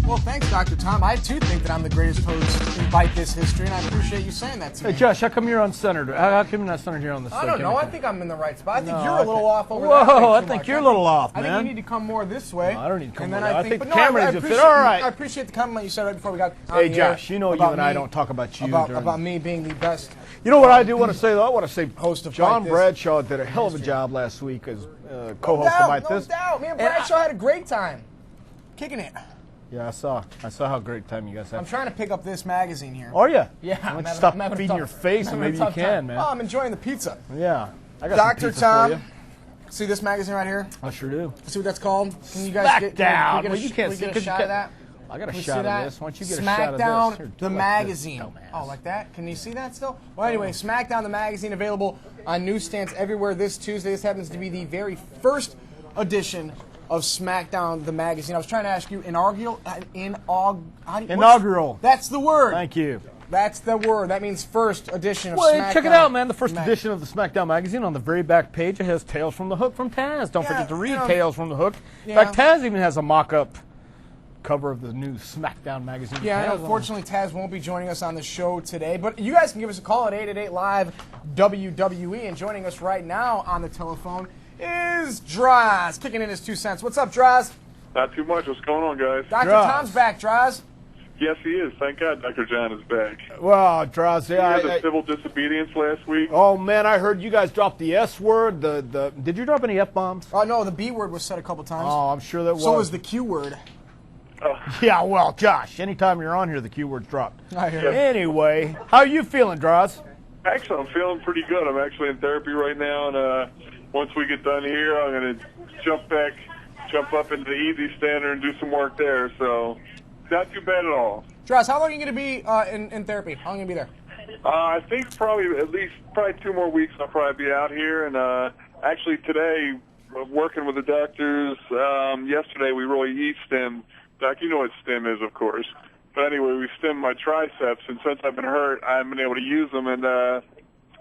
Well, thanks, Dr. Tom. I, too, think that I'm the greatest host in Byte This history, and I appreciate you saying that to me. Hey, Josh, how come you're uncentered? How come you're not centered here on the I don't know. I think I'm in the right spot. I think you're a little off over there. Whoa, I think you're a little off, man. I think you need to come more this way. No, I don't need to come more. I think the camera needs to fit. All right. I appreciate the compliment you said right before we got on Hey, Josh, you know you and I don't talk about you. About me being the best. You know what I do want to say, though? I want to say host of John Bradshaw did a hell of a job last week as co-host of Byte This. No doubt. Man, Bradshaw had a great time. Kicking it. Yeah, I saw how great time you guys had. I'm trying to pick up this magazine here. Are you? Yeah. Why don't you stop feeding your face and maybe you can, man. Oh, I'm enjoying the pizza. Yeah. I got Dr. some pizza Tom, for you. see this magazine right here? I sure do. See what that's called? Can you guys get a shot of that? I got a shot of this. Why don't you get a Smackdown, shot of this? Here, the magazine. Oh, like that? Can you see that still? Well, anyway, Smackdown, the magazine, available on newsstands everywhere this Tuesday. This happens to be the very first edition of Smackdown, the magazine. I was trying to ask you, inaugural. That's the word. Thank you. That's the word. That means first edition of Smackdown. Check it out, man. The first edition of the Smackdown magazine. On the very back page, it has Tales from the Hook from Taz. Don't forget to read Tales from the Hook. In fact, Taz even has a mock-up cover of the new Smackdown magazine. Yeah, unfortunately, Taz won't be joining us on the show today, but you guys can give us a call at 888-LIVE-WWE, and joining us right now on the telephone is Droz, kicking in his 2 cents. What's up, Droz? Not too much. What's going on, guys? Dr. Tom's back, Droz. Yes, he is. Thank God Dr. John is back. Well, Droz, he had a civil disobedience last week. Oh, man, I heard you guys dropped the S word. Did you drop any F-bombs? Oh, no, the B word was said a couple times. Oh, I'm sure that was. So was the Q word. Oh. Yeah, well, Josh, anytime you're on here, the Q word's dropped. I hear you. Anyway, how are you feeling, Droz? Actually, I'm feeling pretty good. I'm actually in therapy right now, and once we get done here, I'm going to jump up into the easy standard and do some work there. So, not too bad at all. Droz, how long are you going to be in therapy? How long are you going to be there? I think probably 2 more weeks I'll probably be out here. And actually today, working with the doctors, yesterday we really e-stemmed. Doc, you know what stem is, of course. But anyway, we stemmed my triceps, and since I've been hurt, I haven't been able to use them. And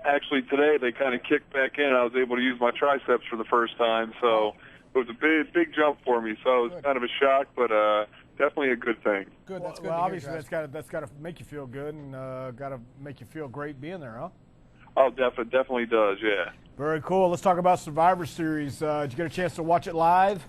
actually today they kind of kicked back in. I was able to use my triceps for the first time, so it was a big jump for me. So it was kind of a shock, but definitely a good thing. Good, that's good. Well, obviously that's got to make you feel good and got to make you feel great being there, huh? Oh, definitely does, yeah. Very cool. Let's talk about Survivor Series. Did you get a chance to watch it live?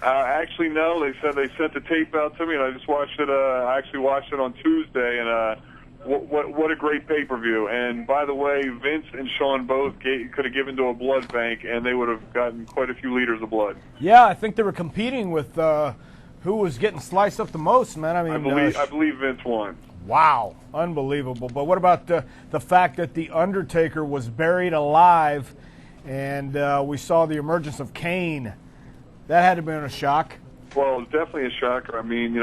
Actually, no. They said they sent the tape out to me, and I just watched it. I actually watched it on Tuesday, and what a great pay-per-view. And by the way, Vince and Sean both could have given to a blood bank, and they would have gotten quite a few liters of blood. Yeah, I think they were competing with who was getting sliced up the most, man. I mean, I believe Vince won. Wow, unbelievable. But what about the fact that The Undertaker was buried alive, and we saw the emergence of Kane? That had to have been a shock. Well, it was definitely a shocker. I mean,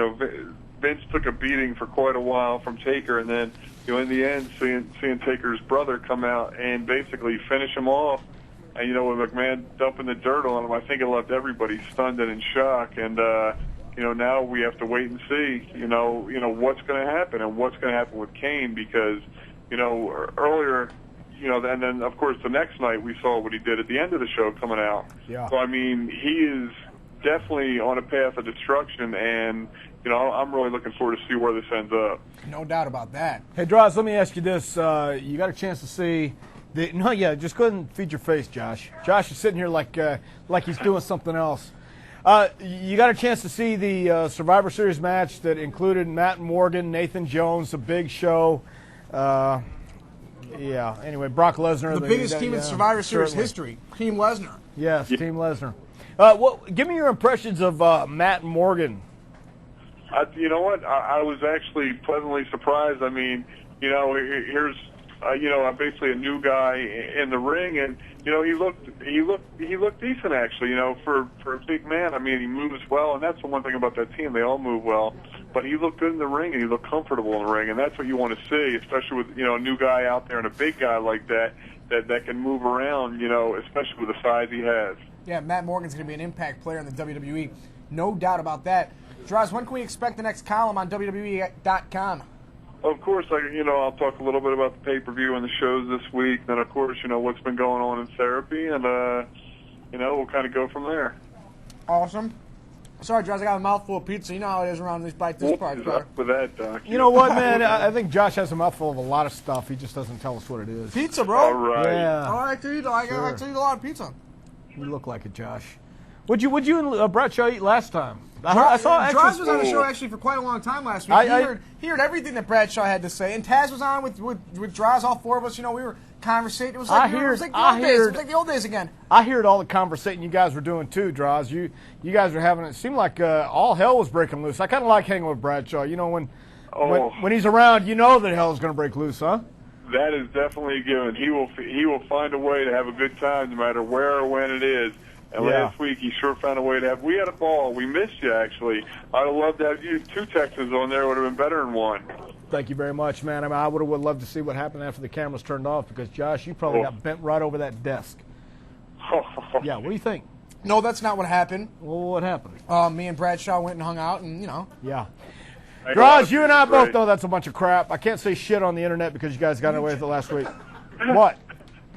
Vince took a beating for quite a while from Taker, and then, in the end, seeing Taker's brother come out and basically finish him off, and, with McMahon dumping the dirt on him, I think it left everybody stunned and in shock. And, now we have to wait and see, what's going to happen and what's going to happen with Kane because, earlier, and then, of course, the next night we saw what he did at the end of the show coming out. Yeah. So, I mean, he is definitely on a path of destruction, and, I'm really looking forward to see where this ends up. No doubt about that. Hey, Droz, let me ask you this. You got a chance to see just go ahead and feed your face, Josh. Josh is sitting here like he's doing something else. You got a chance to see the Survivor Series match that included Matt Morgan, Nathan Jones, a big show. Yeah, anyway, Brock Lesnar. The biggest team in Survivor Series history, Team Lesnar. Yes, Team Lesnar. Give me your impressions of Matt Morgan. You know what? I was actually pleasantly surprised. I mean, here's, basically a new guy in the ring, and he looked decent actually. For a big man. I mean, he moves well, and that's the one thing about that team. They all move well, but he looked good in the ring, and he looked comfortable in the ring, and that's what you want to see, especially with a new guy out there and a big guy like that can move around. Especially with the size he has. Yeah, Matt Morgan's going to be an impact player in the WWE, no doubt about that. Droz, when can we expect the next column on WWE.com? Of course, I'll talk a little bit about the pay-per-view and the shows this week. Then, of course, what's been going on in therapy, and we'll kind of go from there. Awesome. Sorry, Josh, I got a mouthful of pizza. You know how it is around these Byte This parts, brother. With that, Doc. You know what, man? I think Josh has a mouthful of a lot of stuff. He just doesn't tell us what it is. Pizza, bro. All right. Yeah. I like to eat. I like to eat a lot of pizza. You look like it, Josh. What'd you and Bradshaw eat last time? I saw Josh was on the show actually for quite a long time last week. He heard everything that Bradshaw had to say, and Taz was on with Draws. All four of us, you know, we were conversating. It was like it was like the old days again. I heard all the conversating you guys were doing too, Draws. You guys were having it. Seemed like all hell was breaking loose. I kind of like hanging with Bradshaw. You know, when he's around, you know that hell's going to break loose, huh? That is definitely a given. He will find a way to have a good time no matter where or when it is. And last week, he sure found a way to have. We had a ball. We missed you, actually. I'd have loved to have you 2 Texans on there. Would have been better than 1. Thank you very much, man. I mean, I would loved to see what happened after the cameras turned off because, Josh, you probably got bent right over that desk. Yeah, what do you think? No, that's not what happened. Well, what happened? Me and Bradshaw went and hung out, and, you know. Yeah. Draws, you and I both know that's a bunch of crap. I can't say shit on the internet because you guys got away with it last week. What?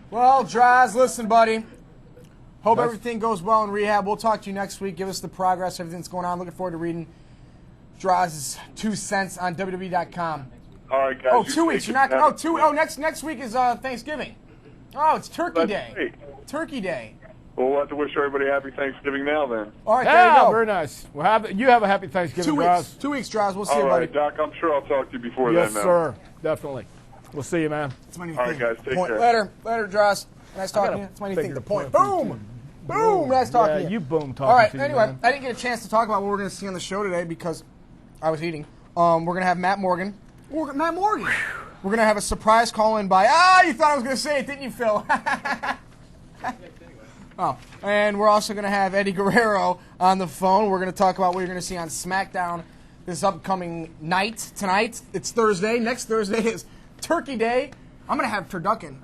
Well, Draws, listen, buddy. Hope everything goes well in rehab. We'll talk to you next week. Give us the progress, everything that's going on. Looking forward to reading Draws' 2 cents on WWE.com. All right, guys. Oh, 2 weeks. You're not. Next week is Thanksgiving. Oh, it's Turkey Day. Great. Turkey Day. Well, we'll have to wish everybody happy Thanksgiving now, then. All right, there you go. Very nice. Well, you have a happy Thanksgiving, 2 weeks. Draws. 2 weeks, Draws. We'll see you, All buddy. right, Doc. I'm sure I'll talk to you before Yes, then. sir. Definitely. We'll see you, man. That's my new All thing. right, guys. Take care. Later, Draws. Nice talking to you. That's my new thing. The point. Boom. Boom. Nice talking to you. You boom talking All right. to you, Anyway, man. I didn't get a chance to talk about what we're going to see on the show today because I was eating. We're going to have Matt Morgan. Matt Morgan. We're going to have a surprise call-in by... you thought I was going to say it, didn't you, Phil? Oh, and we're also going to have Eddie Guerrero on the phone. We're going to talk about what you're going to see on SmackDown this upcoming night. Tonight, it's Thursday. Next Thursday is Turkey Day. I'm going to have turducken.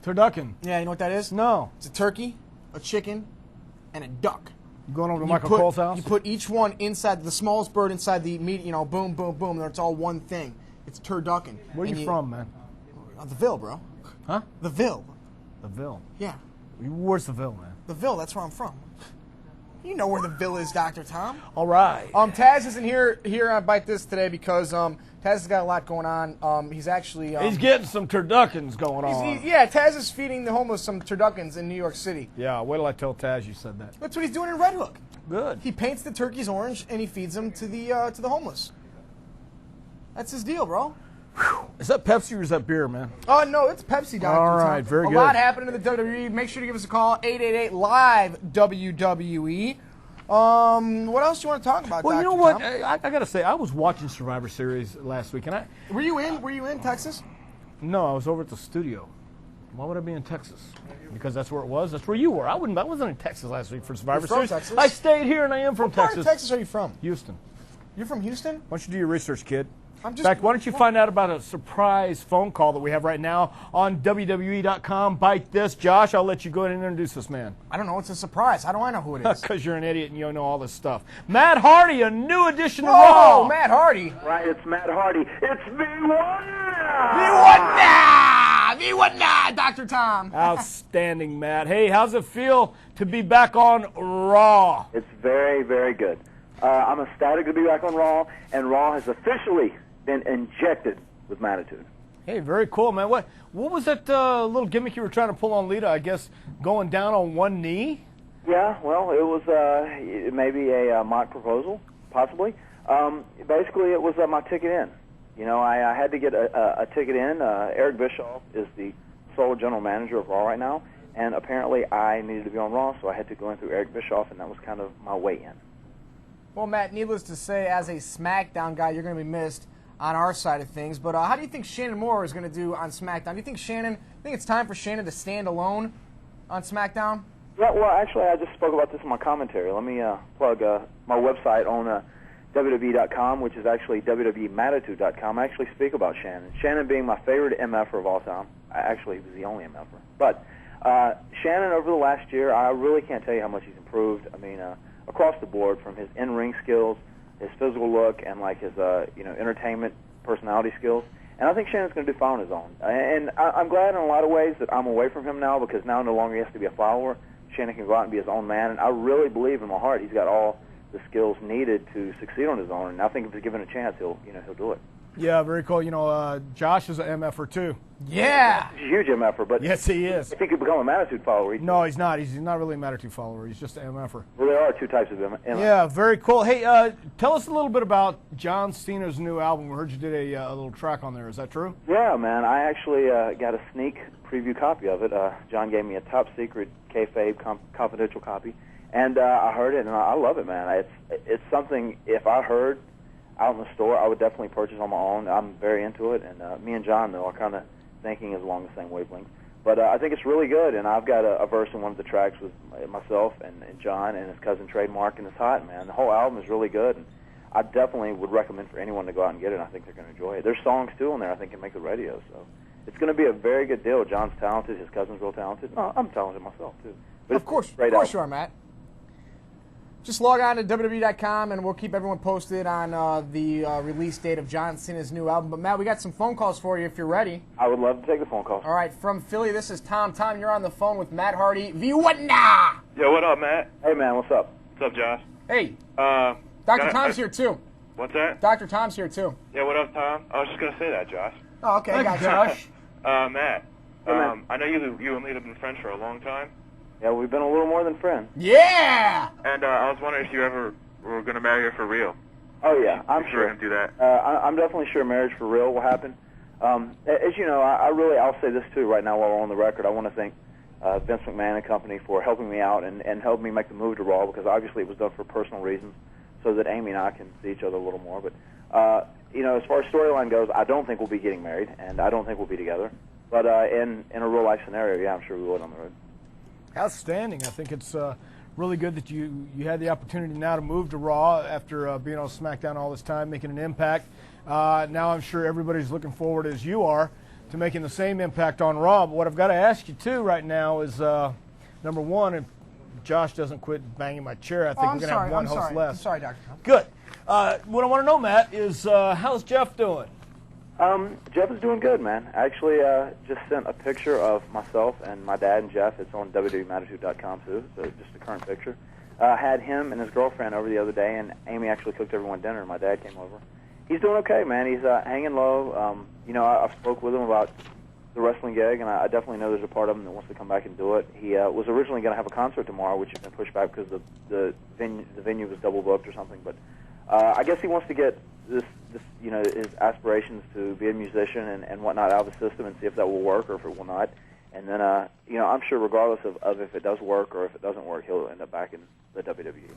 Turducken. Yeah, you know what that is? No. It's a turkey, a chicken, and a duck. You going over to Michael Cole's house? You put each one inside, the smallest bird inside the meat, you know, boom, boom, boom, and it's all one thing. It's turducken. Where are you from, man? The Ville, bro. Huh? The Ville. The Ville. Yeah. Where's the Ville, man? The Ville, that's where I'm from. You know where the Ville is, Dr. Tom. All right. Taz isn't here on Byte This today because Taz has got a lot going on. He's actually... he's getting some turduckens going on. Taz is feeding the homeless some turduckens in New York City. Yeah, wait till I tell Taz you said that. That's what he's doing in Red Hook. Good. He paints the turkeys orange and he feeds them to the homeless. That's his deal, bro. Is that Pepsi or is that beer, man? Oh, no, it's Pepsi, Dr. All right, Tom. very good. A lot happening in the WWE. Make sure to give us a call, 888-LIVE-WWE. What else do you want to talk about, Well, Dr. you know what? Tom? I got to say, I was watching Survivor Series last week, and Were you in Texas? No, I was over at the studio. Why would I be in Texas? Because that's where it was. That's where you were. I wasn't in Texas last week for Survivor You're from Series. Texas? I stayed here, and I am from What part Texas. of Texas are you from? Houston. You're from Houston? Why don't you do your research, kid? I'm just, In fact, why don't you find out about a surprise phone call that we have right now on WWE.com. Byte This. Josh, I'll let you go ahead and introduce this man. I don't know. It's a surprise. How do I know who it is? Because you're an idiot and you don't know all this stuff. Matt Hardy, a new addition to Whoa, Raw. Matt Hardy. Right, it's Matt Hardy. It's Me-one-nah, Dr. Tom. Outstanding, Matt. Hey, how's it feel to be back on Raw? It's very, very good. I'm ecstatic to be back on Raw, and Raw has officially been injected with Magnitude. Hey, very cool, man. What was that little gimmick you were trying to pull on Lita? I guess going down on one knee? Yeah, well, it was maybe a mock proposal, possibly. Basically, it was my ticket in. You know, I had to get a ticket in. Eric Bischoff is the sole general manager of Raw right now, and apparently I needed to be on Raw, so I had to go in through Eric Bischoff, and that was kind of my way in. Well, Matt, needless to say, as a SmackDown guy, you're going to be missed on our side of things. But how do you think Shannon Moore is going to do on SmackDown? Do you think it's time for Shannon to stand alone on SmackDown? Yeah, well, actually, I just spoke about this in my commentary. Let me plug my website on WWE.com, which is actually WWEMattitude.com. I actually speak about Shannon. Shannon being my favorite MFer of all time. Actually, he was the only MFer. But Shannon, over the last year, I really can't tell you how much he's improved. I mean, across the board, from his in-ring skills, his physical look, and like his entertainment personality skills. And I think Shannon's going to do fine on his own. And I'm glad in a lot of ways that I'm away from him now, because now no longer he has to be a follower. Shannon can go out and be his own man. And I really believe in my heart he's got all the skills needed to succeed on his own. And I think if he's given a chance, he'll do it. Yeah, very cool. Josh is an MFer too. Yeah. He's a huge MFer, but Yes, he is. if he could become a Magnitude follower, No, he's not. He's not really a Magnitude follower. He's just an MFer. well, there are two types of MF. Yeah, very cool. Hey, tell us a little bit about John Cena's new album. We heard you did a little track on there. Is that true? Yeah, man. I actually got a sneak preview copy of it. John gave me a top secret kayfabe confidential copy, and I heard it, and I love it, man. It's something, if I heard out in the store, I would definitely purchase on my own. I'm very into it, and me and John, though, are kind of thinking is along the same wavelength. But I think it's really good, and I've got a verse in one of the tracks with myself and John and his cousin Trademark, and it's hot, man. The whole album is really good, and I definitely would recommend for anyone to go out and get it. I think they're going to enjoy it. There's songs, too, on there I think can make the radio, so it's going to be a very good deal. John's talented. His cousin's real talented. No, I'm talented myself, too. But Of course you are, Matt. Just log on to WWE.com, and we'll keep everyone posted on the release date of John Cena's new album. But, Matt, we got some phone calls for you if you're ready. I would love to take the phone call. All right, from Philly, this is Tom. Tom, you're on the phone with Matt Hardy. Viewanda! Yo, what up, Matt? Hey, man, what's up? What's up, Josh? Hey, Dr. Tom's here, too. What's that? Dr. Tom's here, too. Yeah, what up, Tom? I was just gonna say that, Josh. Oh, okay, I got you. Josh. Matt. Hey, man. I know you and Lee have been friends for a long time. Yeah, we've been a little more than friends. Yeah! And I was wondering if you ever were going to marry her for real. Oh, yeah, I'm If you sure. were going to do that. I'm definitely sure marriage for real will happen. As you know, I'll say this too right now while we're on the record. I want to thank Vince McMahon and company for helping me out and helping me make the move to Raw, because obviously it was done for personal reasons so that Amy and I can see each other a little more. But, as far as storyline goes, I don't think we'll be getting married, and I don't think we'll be together. But in a real-life scenario, yeah, I'm sure we would on the road. Outstanding. I think it's really good that you had the opportunity now to move to Raw after being on SmackDown all this time, making an impact. Now I'm sure everybody's looking forward, as you are, to making the same impact on Raw. But what I've got to ask you, too, right now is, number one, if Josh doesn't quit banging my chair, I think we're going to have one host less. I'm sorry, Dr. Tom. Good. What I want to know, Matt, is how's Jeff doing? Jeff is doing good, man. I actually just sent a picture of myself and my dad and Jeff. It's on WWEMattitude.com, too, so just a current picture. Had him and his girlfriend over the other day, and Amy actually cooked everyone dinner, and my dad came over. He's doing okay, man. He's hanging low. I've spoke with him about the wrestling gig, and I definitely know there's a part of him that wants to come back and do it. He was originally going to have a concert tomorrow, which has been pushed back because the venue was double booked or something, but I guess he wants to get this his aspirations to be a musician and whatnot out of the system and see if that will work or if it will not. And then, I'm sure regardless of if it does work or if it doesn't work, he'll end up back in the WWE.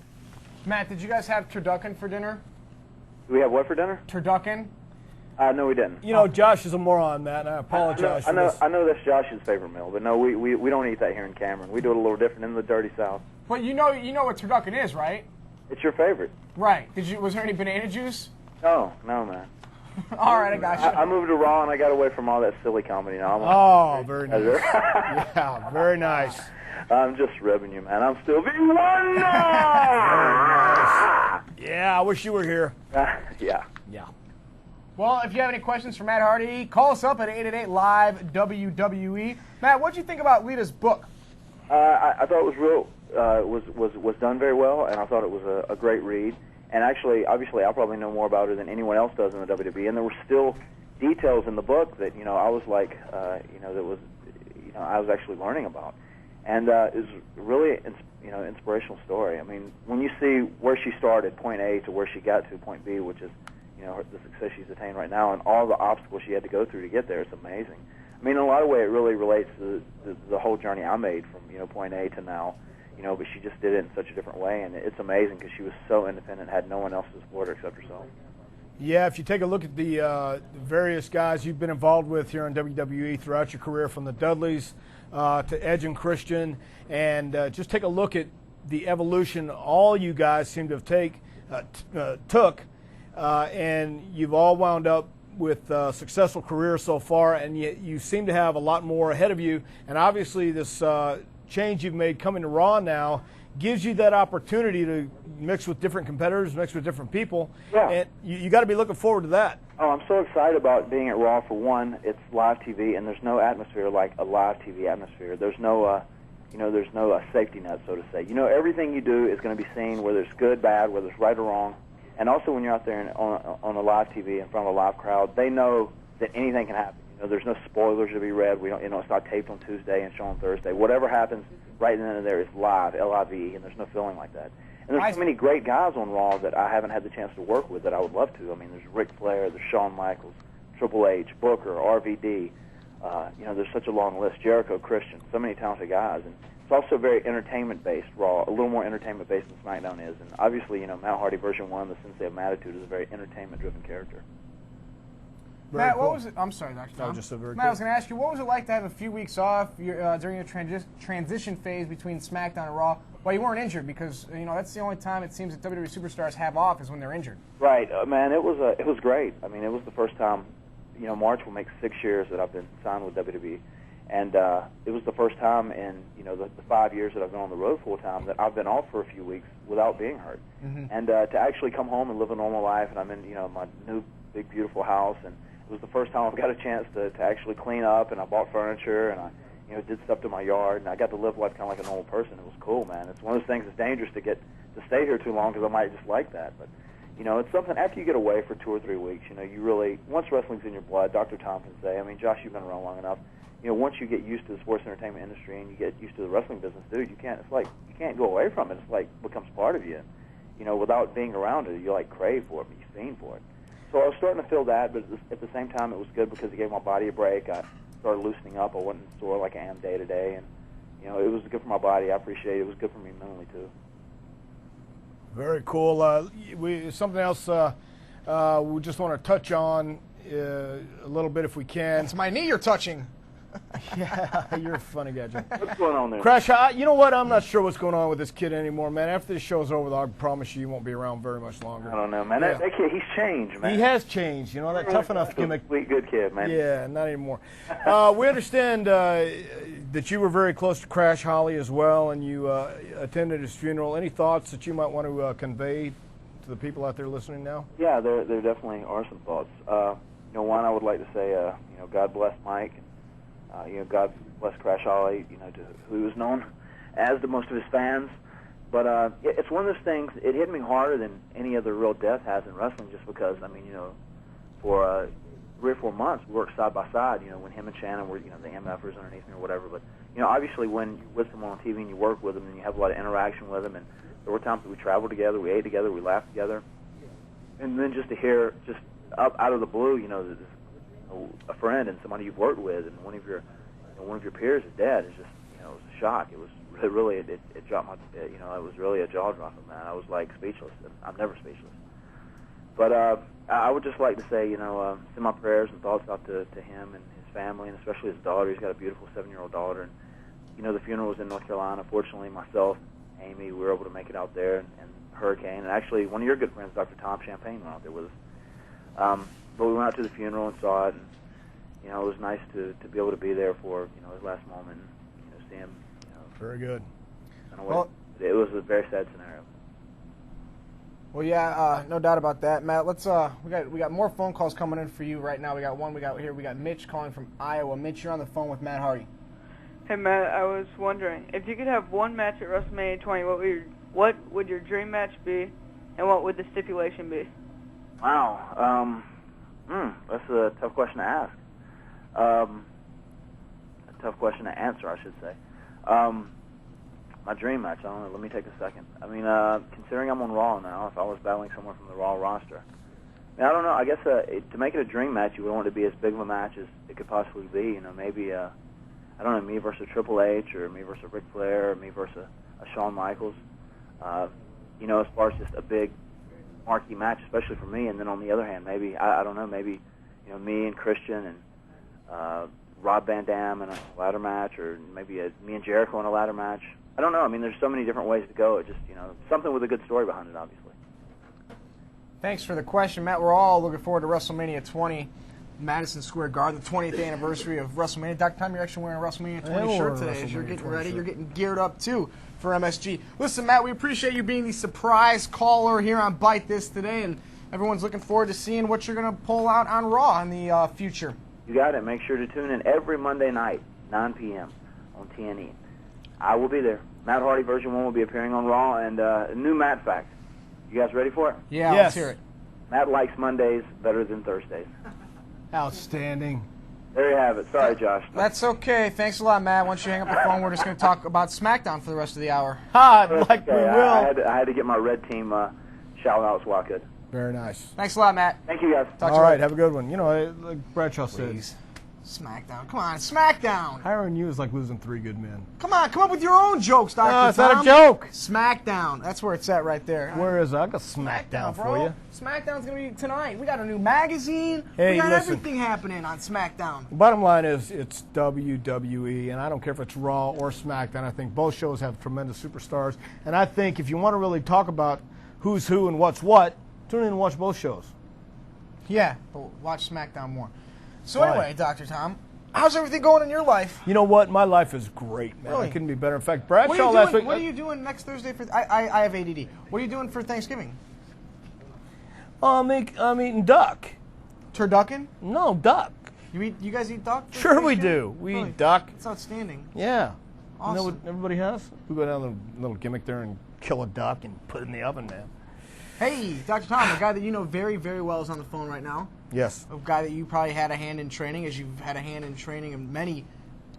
Matt, did you guys have turducken for dinner? Do we have what for dinner? Turducken? No, we didn't. Josh is a moron, Matt, and I apologize I know, for this. I know that's Josh's favorite meal, but no, we don't eat that here in Cameron. We do it a little different in the dirty South. But you know what turducken is, right? It's your favorite. Right. Was there any banana juice? No, man. All right, I got you. I moved to Raw and I got away from all that silly comedy now. Oh, very nice. Yeah, very nice. I'm just ribbing you, man. I'm still the one. Yeah, I wish you were here. Yeah. Yeah. Well, if you have any questions for Matt Hardy, call us up at 888-LIVE-WWE. Matt, what did you think about Lita's book? I thought it was real. Was done very well, and I thought it was a great read. And actually, obviously, I probably know more about her than anyone else does in the WWE. And there were still details in the book that I was like, I was actually learning about. And it was really, inspirational story. I mean, when you see where she started, point A, to where she got to point B, which is, the success she's attained right now, and all the obstacles she had to go through to get there, it's amazing. I mean, in a lot of ways, it really relates to the whole journey I made from, point A to now. But she just did it in such a different way, and it's amazing because she was so independent, had no one else to support her except herself. Yeah, if you take a look at the various guys you've been involved with here on WWE throughout your career, from the Dudleys to Edge and Christian, and just take a look at the evolution all you guys seem to have took, and you've all wound up with a successful career so far, and yet you seem to have a lot more ahead of you, and obviously this change you've made coming to Raw now gives you that opportunity to mix with different competitors, mix with different people, and you got to be looking forward to that. Oh, I'm so excited about being at Raw. For one, it's live TV, and there's no atmosphere like a live TV atmosphere. There's no, there's no safety net, so to say. Everything you do is going to be seen, whether it's good, bad, whether it's right or wrong. And also when you're out there on a live TV in front of a live crowd, they know that anything can happen. There's no spoilers to be read. We don't, it's not taped on Tuesday and shown on Thursday. Whatever happens right then and there is live, L-I-V-E, and there's no feeling like that. And there's so many great guys on Raw that I haven't had the chance to work with that I would love to. I mean, there's Ric Flair, there's Shawn Michaels, Triple H, Booker, RVD. There's such a long list. Jericho, Christian, so many talented guys. And it's also very entertainment-based, Raw, a little more entertainment-based than SmackDown is. And obviously, Matt Hardy version 1, the Sensei of Mattitude, is a very entertainment-driven character. Very Matt, cool. What was it? I'm sorry, Dr. Tom. Just a very Matt, cool. I was going to ask you, what was it like to have a few weeks off during your transition phase between SmackDown and Raw while you weren't injured? Because that's the only time it seems that WWE superstars have off is when they're injured. Right, man. It was great. I mean, it was the first time. March will make 6 years that I've been signed with WWE, and it was the first time in the 5 years that I've been on the road full time that I've been off for a few weeks without being hurt. Mm-hmm. And to actually come home and live a normal life, and I'm in my new big beautiful house, and it was the first time I've got a chance to actually clean up, and I bought furniture, and I did stuff to my yard, and I got to live life kind of like a normal person. It was cool, man. It's one of those things that's dangerous to stay here too long because I might just like that, but. It's something, after you get away for 2 or 3 weeks, you really, once wrestling's in your blood, Dr. Tom can say, I mean, Josh, you've been around long enough, once you get used to the sports entertainment industry and you get used to the wrestling business, dude, you can't go away from it. It's like, becomes part of you. Without being around it, you crave for it, you fiend for it. So I was starting to feel that, but at the same time, it was good because it gave my body a break. I started loosening up. I wasn't sore like I am day to day, and, it was good for my body. I appreciate it. It was good for me mentally, too. Very cool. Something else we just want to touch on a little bit if we can. It's my knee you're touching. Yeah, you're a funny guy, Jim. What's going on there? Crash, you know what? I'm not sure what's going on with this kid anymore, man. After this show's over, I promise you won't be around very much longer. I don't know, man. That kid, he's changed, man. He has changed. That tough enough gimmick. Sweet, good kid, man. Yeah, not anymore. We understand that you were very close to Crash Holly as well, and you attended his funeral. Any thoughts that you might want to convey to the people out there listening now? Yeah, there definitely are some thoughts. One, I would like to say, God bless Mike. God bless Crash Holly, to who was known as to most of his fans. But it's one of those things, it hit me harder than any other real death has in wrestling just because, for 3 or 4 months, we worked side by side, when him and Shannon were, the MFers underneath me or whatever. But, obviously when you're with someone on TV and you work with them and you have a lot of interaction with them, and there were times that we traveled together, we ate together, we laughed together. And then just to hear, just up out of the blue, a friend and somebody you've worked with, and one of your peers is dead. It's just, it was a shock. It was really, it dropped my, it was really a jaw dropper, man. I was speechless. I'm never speechless. But I would just like to say, send my prayers and thoughts out to him and his family, and especially his daughter. He's got a beautiful 7-year-old daughter, and the funeral was in North Carolina. Fortunately, myself, Amy, we were able to make it out there, and Hurricane, and actually one of your good friends, Dr. Tom Champagne, went out there with us. But we went out to the funeral and saw it, and it was nice to be able to be there for his last moment, and see him. Very good. Well, it was a very sad scenario. Well, yeah, no doubt about that, Matt. Let's we got more phone calls coming in for you right now. We got Mitch calling from Iowa. Mitch, you're on the phone with Matt Hardy. Hey Matt, I was wondering if you could have one match at WrestleMania 20, what would your dream match be, and what would the stipulation be? Wow. That's a tough question to ask. A tough question to answer, I should say. My dream match, I don't know, let me take a second. Considering I'm on Raw now, if I was battling someone from the Raw roster, I don't know, I guess to make it a dream match, you would want it to be as big of a match as it could possibly be. Maybe, I don't know, me versus Triple H, or me versus Ric Flair, or me versus a Shawn Michaels. As far as just a big marquee match, especially for me. And then on the other hand, maybe, I don't know, maybe, me and Christian and Rob Van Dam in a ladder match, or maybe me and Jericho in a ladder match. I don't know. There's so many different ways to go. It just, something with a good story behind it, obviously. Thanks for the question, Matt. We're all looking forward to WrestleMania 20, Madison Square Garden, the 20th anniversary of WrestleMania. Dr. Tom, you're actually wearing a WrestleMania 20 shirt today as you're getting ready. You're getting geared up, too, for MSG. Listen, Matt, we appreciate you being the surprise caller here on Byte This today, and everyone's looking forward to seeing what you're going to pull out on Raw in the future. You got it. Make sure to tune in every Monday night, 9 p.m. on TNE. I will be there. Matt Hardy version 1 will be appearing on Raw, and a new Matt fact. You guys ready for it? Yeah, Yes. let's hear it. Matt likes Mondays better than Thursdays. Outstanding. There you have it. Sorry, Josh. That's okay. Thanks a lot, Matt. Once you hang up the phone, we're just going to talk about SmackDown for the rest of the hour. Ha, like we Okay, will. I had to get my red team shout-outs while I could. Very nice. Thanks a lot, Matt. Thank you, guys. Talk to All you right, later. have a good one. You know, like Bradshaw said, Please. SmackDown. Come on, SmackDown. hiring you is like losing 3 good men. Come on, come up with your own jokes, Dr. No, it's Tom. not a joke. SmackDown. That's where it's at right there. Where is it? I got SmackDown for bro. you. SmackDown's going to be tonight. We got a new magazine. Hey, we got listen. everything happening on SmackDown. Bottom line is it's WWE, and I don't care if it's Raw or SmackDown. I think both shows have tremendous superstars. And I think if you want to really talk about who's who and what's what, tune in and watch both shows. Yeah, but watch SmackDown more. So Why? anyway, Dr. Tom, how's everything going in your life? You know what? My life is great, man. Really? It couldn't be better. In fact, What Bradshaw are you last doing? week. What are you doing next Thursday for? I have ADD. What are you doing for Thanksgiving? I'm eating duck. Turducken? No, duck. You guys eat duck? for Sure we Thanksgiving? do. We Really? eat duck. It's outstanding. Yeah. You know what Awesome. everybody has? We go down the little gimmick there and kill a duck and put it in the oven, man. Hey, Dr. Tom, a guy that you know very, very well is on the phone right now. Yes. A guy that you probably had a hand in training, as you've had a hand in training of many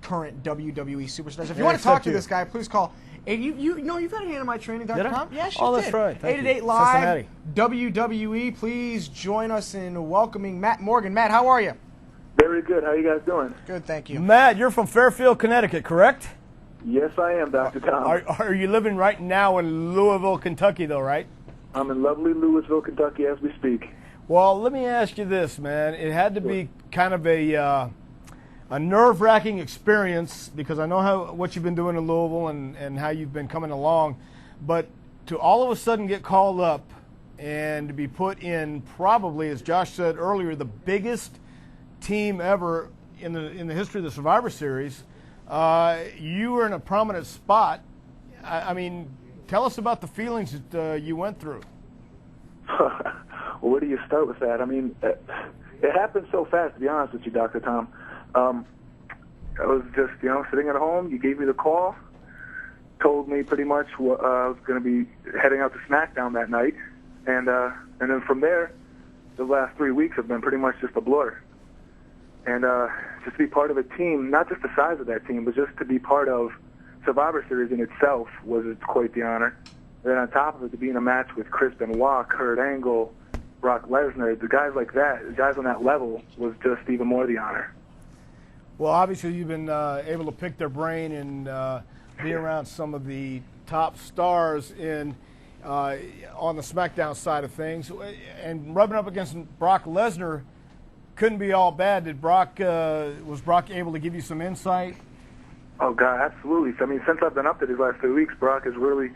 current WWE superstars. If you Yeah, want to talk except to you. this guy, please call. You know you've had a hand in my training, Dr. Did I? Tom. Yes, you Oh, did. that's right. Thank 888 you. Live, Cincinnati. WWE. Please join us in welcoming Matt Morgan. Matt, how are you? Very good. How you guys doing? Good, thank you. Matt, you're from Fairfield, Connecticut, correct? Yes, I am, Dr. Tom. Are you living right now in Louisville, Kentucky, though, right? I'm in lovely Louisville, Kentucky as we speak. Well, let me ask you this, man. It had to be kind of a nerve-wracking experience because I know what you've been doing in Louisville and how you've been coming along, but to all of a sudden get called up and to be put in probably, as Josh said earlier, the biggest team ever in the history of the Survivor Series, you were in a prominent spot. I mean, tell us about the feelings that you went through. Well, where do you start with that? I mean, it happened so fast, to be honest with you, Dr. Tom. I was just, sitting at home. You gave me the call, told me pretty much I was going to be heading out to SmackDown that night. And then from there, the last 3 weeks have been pretty much just a blur. And just to be part of a team, not just the size of that team, but just to be part of Survivor Series in itself was quite the honor. And then on top of it, to be in a match with Chris Benoit, Kurt Angle, Brock Lesnar, the guys like that, the guys on that level, was just even more the honor. Well, obviously you've been able to pick their brain and be around some of the top stars on the SmackDown side of things, and rubbing up against Brock Lesnar couldn't be all bad. Was Brock able to give you some insight? Oh, God, absolutely. I mean, since I've been up there these last 3 weeks, Brock has really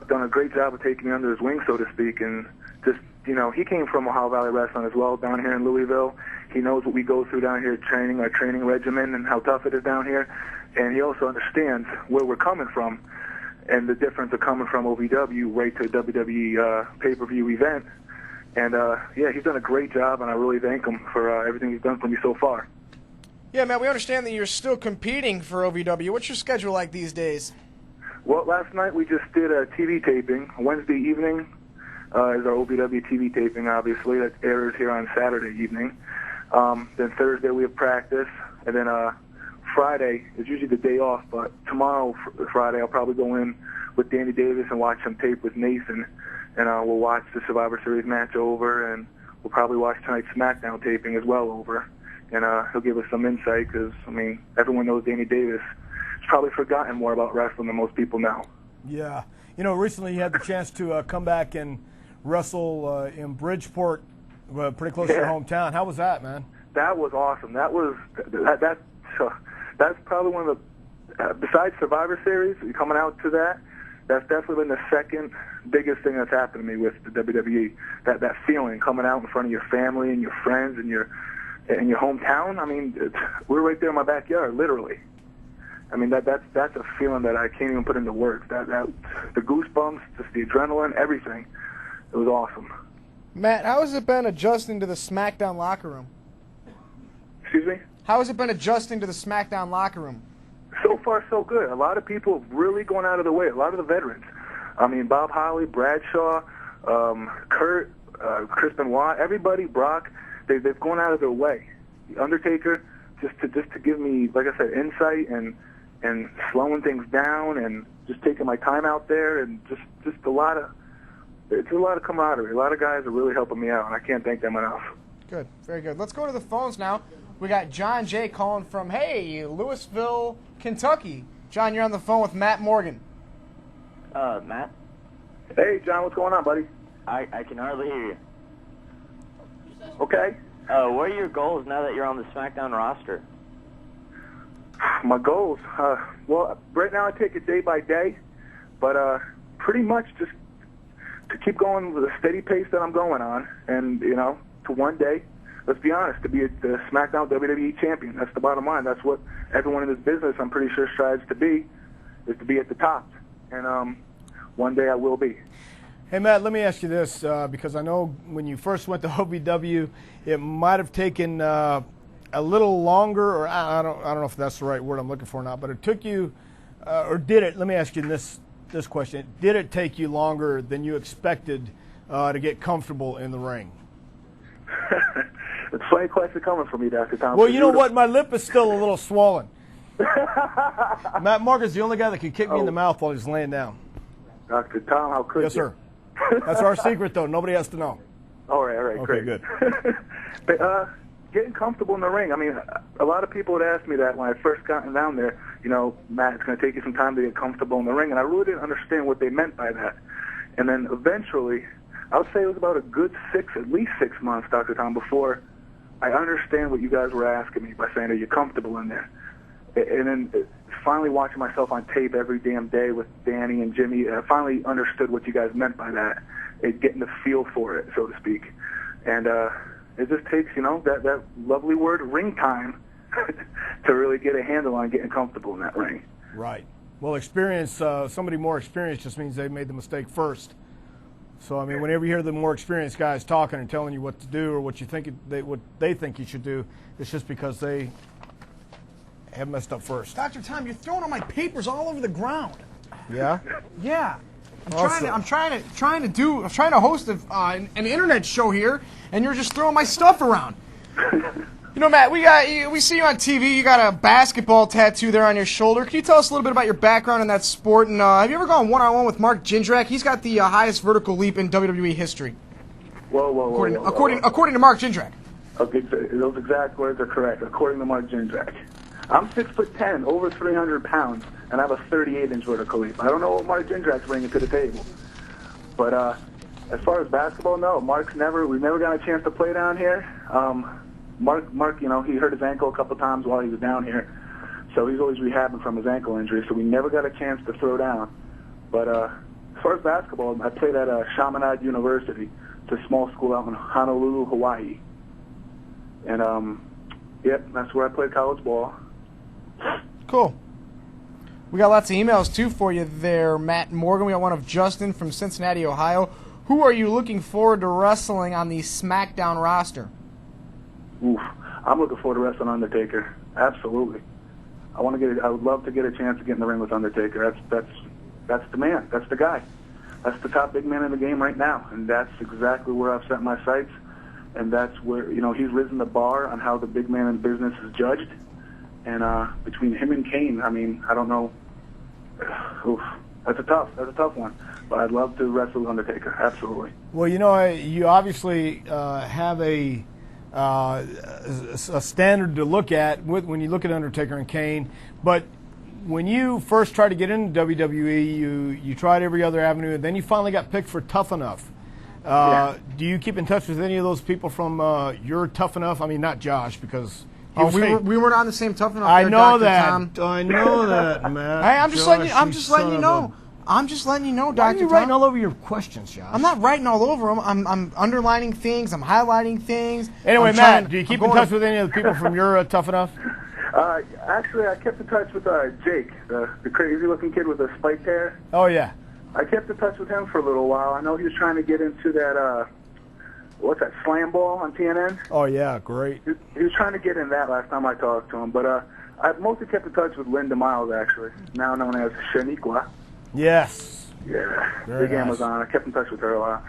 done a great job of taking me under his wing, so to speak, and just, he came from Ohio Valley Wrestling as well down here in Louisville. He knows what we go through down here training, our training regimen, and how tough it is down here, and he also understands where we're coming from and the difference of coming from OVW right to a WWE pay-per-view event. And, he's done a great job, and I really thank him for everything he's done for me so far. Yeah, Matt, we understand that you're still competing for OVW. What's your schedule like these days? Well, last night we just did a TV taping. Wednesday evening is our OVW TV taping, obviously. That airs here on Saturday evening. Then Thursday we have practice. And then Friday is usually the day off, but tomorrow, Friday, I'll probably go in with Danny Davis and watch some tape with Nathan. And we'll watch the Survivor Series match over, and we'll probably watch tonight's SmackDown taping as well over. And he'll give us some insight because, everyone knows Danny Davis. He's probably forgotten more about wrestling than most people know. Yeah. Recently you had the chance to come back and wrestle in Bridgeport, pretty close to your hometown. How was that, man? That was awesome. That's probably one of the, besides Survivor Series, coming out to that, that's definitely been the second biggest thing that's happened to me with the WWE. That feeling coming out in front of your family and your friends and your hometown. We're right there in my backyard, literally. That's a feeling that I can't even put into words. That the goosebumps, just the adrenaline, everything. It was awesome. Matt, how has it been adjusting to the SmackDown locker room? Excuse me? How has it been adjusting to the SmackDown locker room? So far, so good. A lot of people have really gone out of their way. A lot of the veterans. I mean, Bob Holly, Bradshaw, Kurt, Chris Benoit, everybody, Brock, they've gone out of their way. The Undertaker, just to give me, like I said, insight and slowing things down and just taking my time out there and just it's a lot of camaraderie. A lot of guys are really helping me out, and I can't thank them enough. Good, very good. Let's go to the phones now. We got John J. calling from, Louisville, Kentucky. John, you're on the phone with Matt Morgan. Matt? Hey, John, what's going on, buddy? I can hardly hear you. Okay. What are your goals now that you're on the SmackDown roster? My goals? Well, right now I take it day by day, but pretty much just to keep going with a steady pace that I'm going on, and, to one day, let's be honest, to be the SmackDown WWE champion. That's the bottom line. That's what everyone in this business, I'm pretty sure, strives to be, is to be at the top. And one day I will be. Hey, Matt, let me ask you this, because I know when you first went to OVW, it might have taken a little longer, or I don't know if that's the right word I'm looking for or not, but it took you, or did it, let me ask you this question, did it take you longer than you expected to get comfortable in the ring? It's a funny question coming from me, Dr. Tom. Well, you know what? My lip is still a little swollen. Matt Morgan's the only guy that can kick me in the mouth while he's laying down. Dr. Tom, how could Yes, you? sir. That's our secret, though. Nobody has to know. All right, Okay, great. good. But, getting comfortable in the ring. I mean, a lot of people had asked me that when I first got down there. Matt, it's going to take you some time to get comfortable in the ring, and I really didn't understand what they meant by that. And then eventually, I would say it was about a good at least 6 months, Dr. Tom, before I understand what you guys were asking me by saying, are you comfortable in there? And then finally watching myself on tape every damn day with Danny and Jimmy, I finally understood what you guys meant by that, getting the feel for it, so to speak. And it just takes, that lovely word, ring time, to really get a handle on getting comfortable in that ring. Right. Well, experience, somebody more experienced just means they made the mistake first. So, I mean, whenever you hear the more experienced guys talking and telling you what to do or what they think you should do, it's just because they have messed up first. Dr. Tom, you're throwing all my papers all over the ground. Yeah? Yeah. I'm trying to host an internet show here, and you're just throwing my stuff around. Matt, we see you on TV. You got a basketball tattoo there on your shoulder. Can you tell us a little bit about your background in that sport? And have you ever gone one-on-one with Mark Jindrak? He's got the highest vertical leap in WWE history. Whoa. According to Mark Jindrak. Okay, those exact words are correct, according to Mark Jindrak. I'm 6'10", over 300 pounds, and I have a 38-inch vertical leap. I don't know what Mark Jindrak's bringing to the table. But as far as basketball, no. We've never got a chance to play down here. Mark, he hurt his ankle a couple times while he was down here, so he's always rehabbing from his ankle injury, so we never got a chance to throw down. But as far as basketball, I played at Chaminade University. It's a small school out in Honolulu, Hawaii. And, that's where I played college ball. Cool. We got lots of emails, too, for you there, Matt Morgan. We got one of Justin from Cincinnati, Ohio. Who are you looking forward to wrestling on the SmackDown roster? Oof. I'm looking forward to wrestling Undertaker. Absolutely. I would love to get a chance to get in the ring with Undertaker. That's the man. That's the guy. That's the top big man in the game right now. And that's exactly where I've set my sights. And that's where, he's risen the bar on how the big man in business is judged. And between him and Kane, I mean, I don't know. Oof. That's a tough one. But I'd love to wrestle with Undertaker. Absolutely. Well, you obviously have a standard to look at when you look at Undertaker and Kane, but when you first tried to get into WWE, you tried every other avenue, and then you finally got picked for Tough Enough. Do you keep in touch with any of those people from your Tough Enough? I mean, not Josh, because we weren't on the same Tough Enough. I there, know Dr. that. Tom. I know that, man. Hey, I'm just letting you know. I'm just letting you know, Dr. Why are you Tom. writing all over your questions, Josh? I'm not writing all over them. I'm underlining things. I'm highlighting things. Anyway, Matt, do you keep in touch with any of the people from your Tough Enough? Actually, I kept in touch with Jake, the crazy-looking kid with the spiked hair. Oh, yeah. I kept in touch with him for a little while. I know he was trying to get into that, what's that, slam ball on TNN? Oh, yeah, great. He was trying to get in that last time I talked to him. But I've mostly kept in touch with Linda Miles, actually, now known as Shaniqua. Yes. Yeah, Very big nice. Amazon. I kept in touch with her a lot.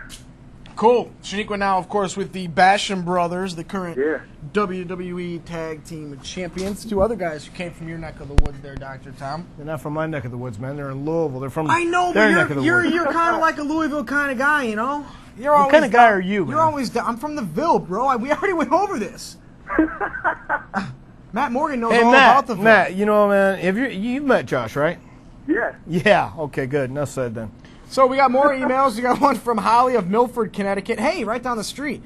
Cool. Shaniqua now, of course, with the Basham Brothers, the current Yeah. WWE Tag Team Champions. Two other guys who came from your neck of the woods there, Dr. Tom. They're not from my neck of the woods, man. They're in Louisville. They're from I know, their but neck of the you're woods. kind of like a Louisville kind of guy, you know? You're What always kind of guy down- are you, man? You're always down. I'm from the Ville, bro. We already went over this. Matt Morgan knows Hey, all about the Ville. Matt, you know, man, you've met Josh, right? Yeah. Yeah. Okay, good. Enough said then. So we got more emails. We got one from Holly of Milford, Connecticut. Hey, right down the street.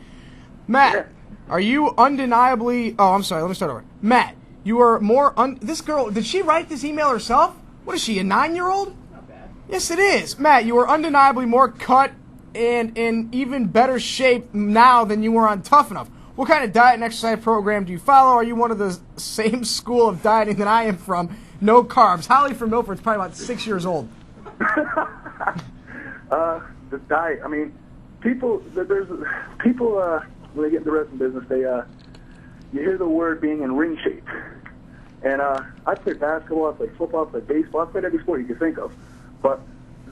Matt, Yeah. are you undeniably... Oh, I'm sorry. Let me start over. Matt, you are more... This girl, did she write this email herself? What is she, a 9-year-old? Not bad. Yes, it is. Matt, you are undeniably more cut and in even better shape now than you were on Tough Enough. What kind of diet and exercise program do you follow? Are you one of the same school of dieting that I am from? No carbs. Holly from Milford's probably about 6 years old. The diet. I mean, people. There's people when they get in the wrestling business, they you hear the word being in ring shape. And I played basketball, I played football, I played baseball, I played every sport you can think of. But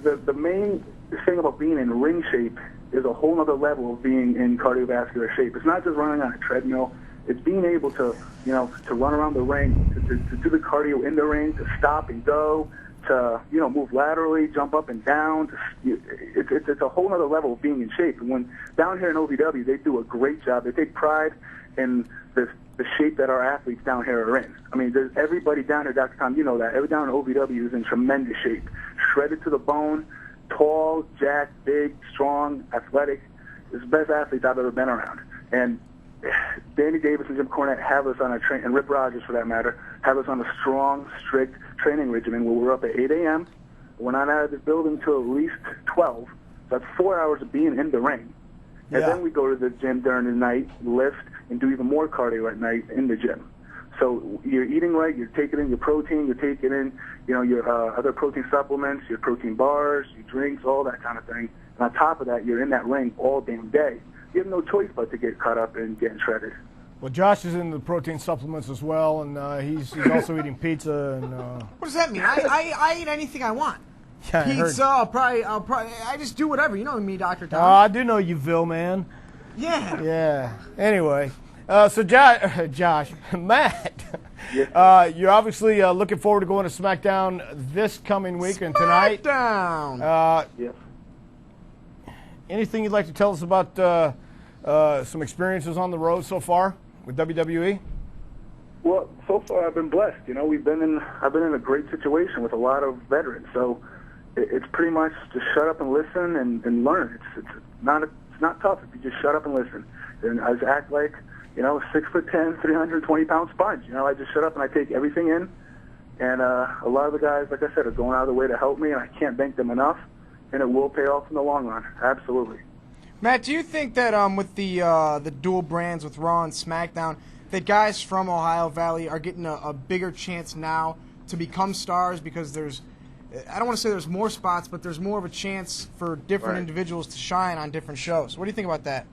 the main thing about being in ring shape is a whole other level of being in cardiovascular shape. It's not just running on a treadmill. It's being able to, to run around the ring, to do the cardio in the ring, to stop and go, to, move laterally, jump up and down. It's a whole other level of being in shape. And when down here in OVW, they do a great job. They take pride in the shape that our athletes down here are in. I mean, there's everybody down here, Dr. Tom, you know that. Every down in OVW is in tremendous shape, shredded to the bone, tall, jacked, big, strong, athletic. It's the best athletes I've ever been around. And Danny Davis and Jim Cornette have us on a and Rip Rogers for that matter, have us on a strong, strict training regimen where we're up at 8 a.m. We're not out of this building till at least 12. So that's 4 hours of being in the ring. And then we go to the gym during the night, lift, and do even more cardio at night in the gym. So you're eating right, you're taking in your protein, you're taking in, your other protein supplements, your protein bars, your drinks, all that kind of thing. And on top of that, you're in that ring all damn day. You have no choice but to get caught up and getting shredded. Well, Josh is into protein supplements as well, and he's also eating pizza. And What does that mean? I eat anything I want. yeah, I heard. Pizza, I'll probably, I just do whatever. You know me, Dr. Tom. I do know you, Ville, man. Yeah. Yeah. Anyway, so Josh, Matt, you're obviously looking forward to going to SmackDown this coming week and tonight. SmackDown. Yes. Anything you'd like to tell us about some experiences on the road so far with WWE? Well, so far I've been blessed. I've been in a great situation with a lot of veterans. So it's pretty much just shut up and listen and learn. It's not tough if you just shut up and listen. And I just act like, a 6'10", 320-pound sponge. I just shut up and I take everything in. And a lot of the guys, like I said, are going out of the way to help me, and I can't thank them enough. And it will pay off in the long run. Absolutely. Matt, do you think that with the dual brands with Raw and SmackDown, that guys from Ohio Valley are getting a bigger chance now to become stars because there's, I don't want to say there's more spots, but there's more of a chance for different individuals to shine on different shows. What do you think about that?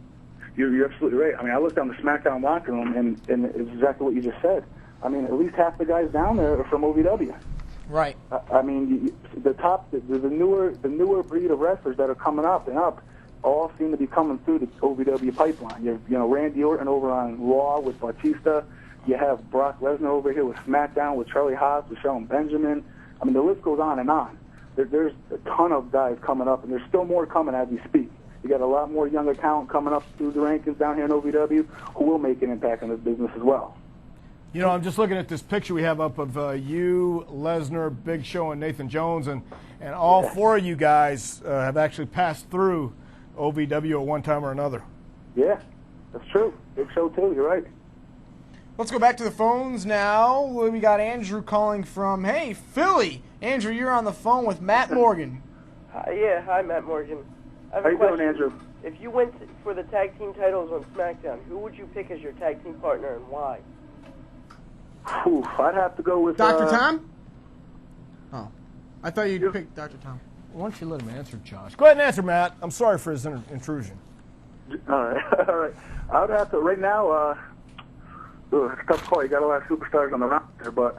You're absolutely right. I mean, I looked down the SmackDown locker room, and it's exactly what you just said. I mean, at least half the guys down there are from OVW. Right. I mean, the newer breed of wrestlers that are coming up and up all seem to be coming through the OVW pipeline. You have, Randy Orton over on Raw with Batista. You have Brock Lesnar over here with SmackDown with Charlie Haas, with Shelton Benjamin. I mean, the list goes on and on. There's a ton of guys coming up, and there's still more coming as we speak. You got a lot more younger talent coming up through the rankings down here in OVW who will make an impact on this business as well. I'm just looking at this picture we have up of you, Lesnar, Big Show, and Nathan Jones, and all four of you guys have actually passed through OVW at one time or another. Yeah, that's true. Big Show, too. You're right. Let's go back to the phones now. We got Andrew calling from, Philly. Andrew, you're on the phone with Matt Morgan. Hi, Matt Morgan. I have How a you question. doing, Andrew? If you went for the tag team titles on SmackDown, who would you pick as your tag team partner and why? I'd have to go with Dr. Tom? Oh. I thought you'd pick Dr. Tom. Why don't you let him answer, Josh? Go ahead and answer, Matt. I'm sorry for his intrusion. All right, all right. I would have to right now. It's a tough call. You got a lot of superstars on the roster, but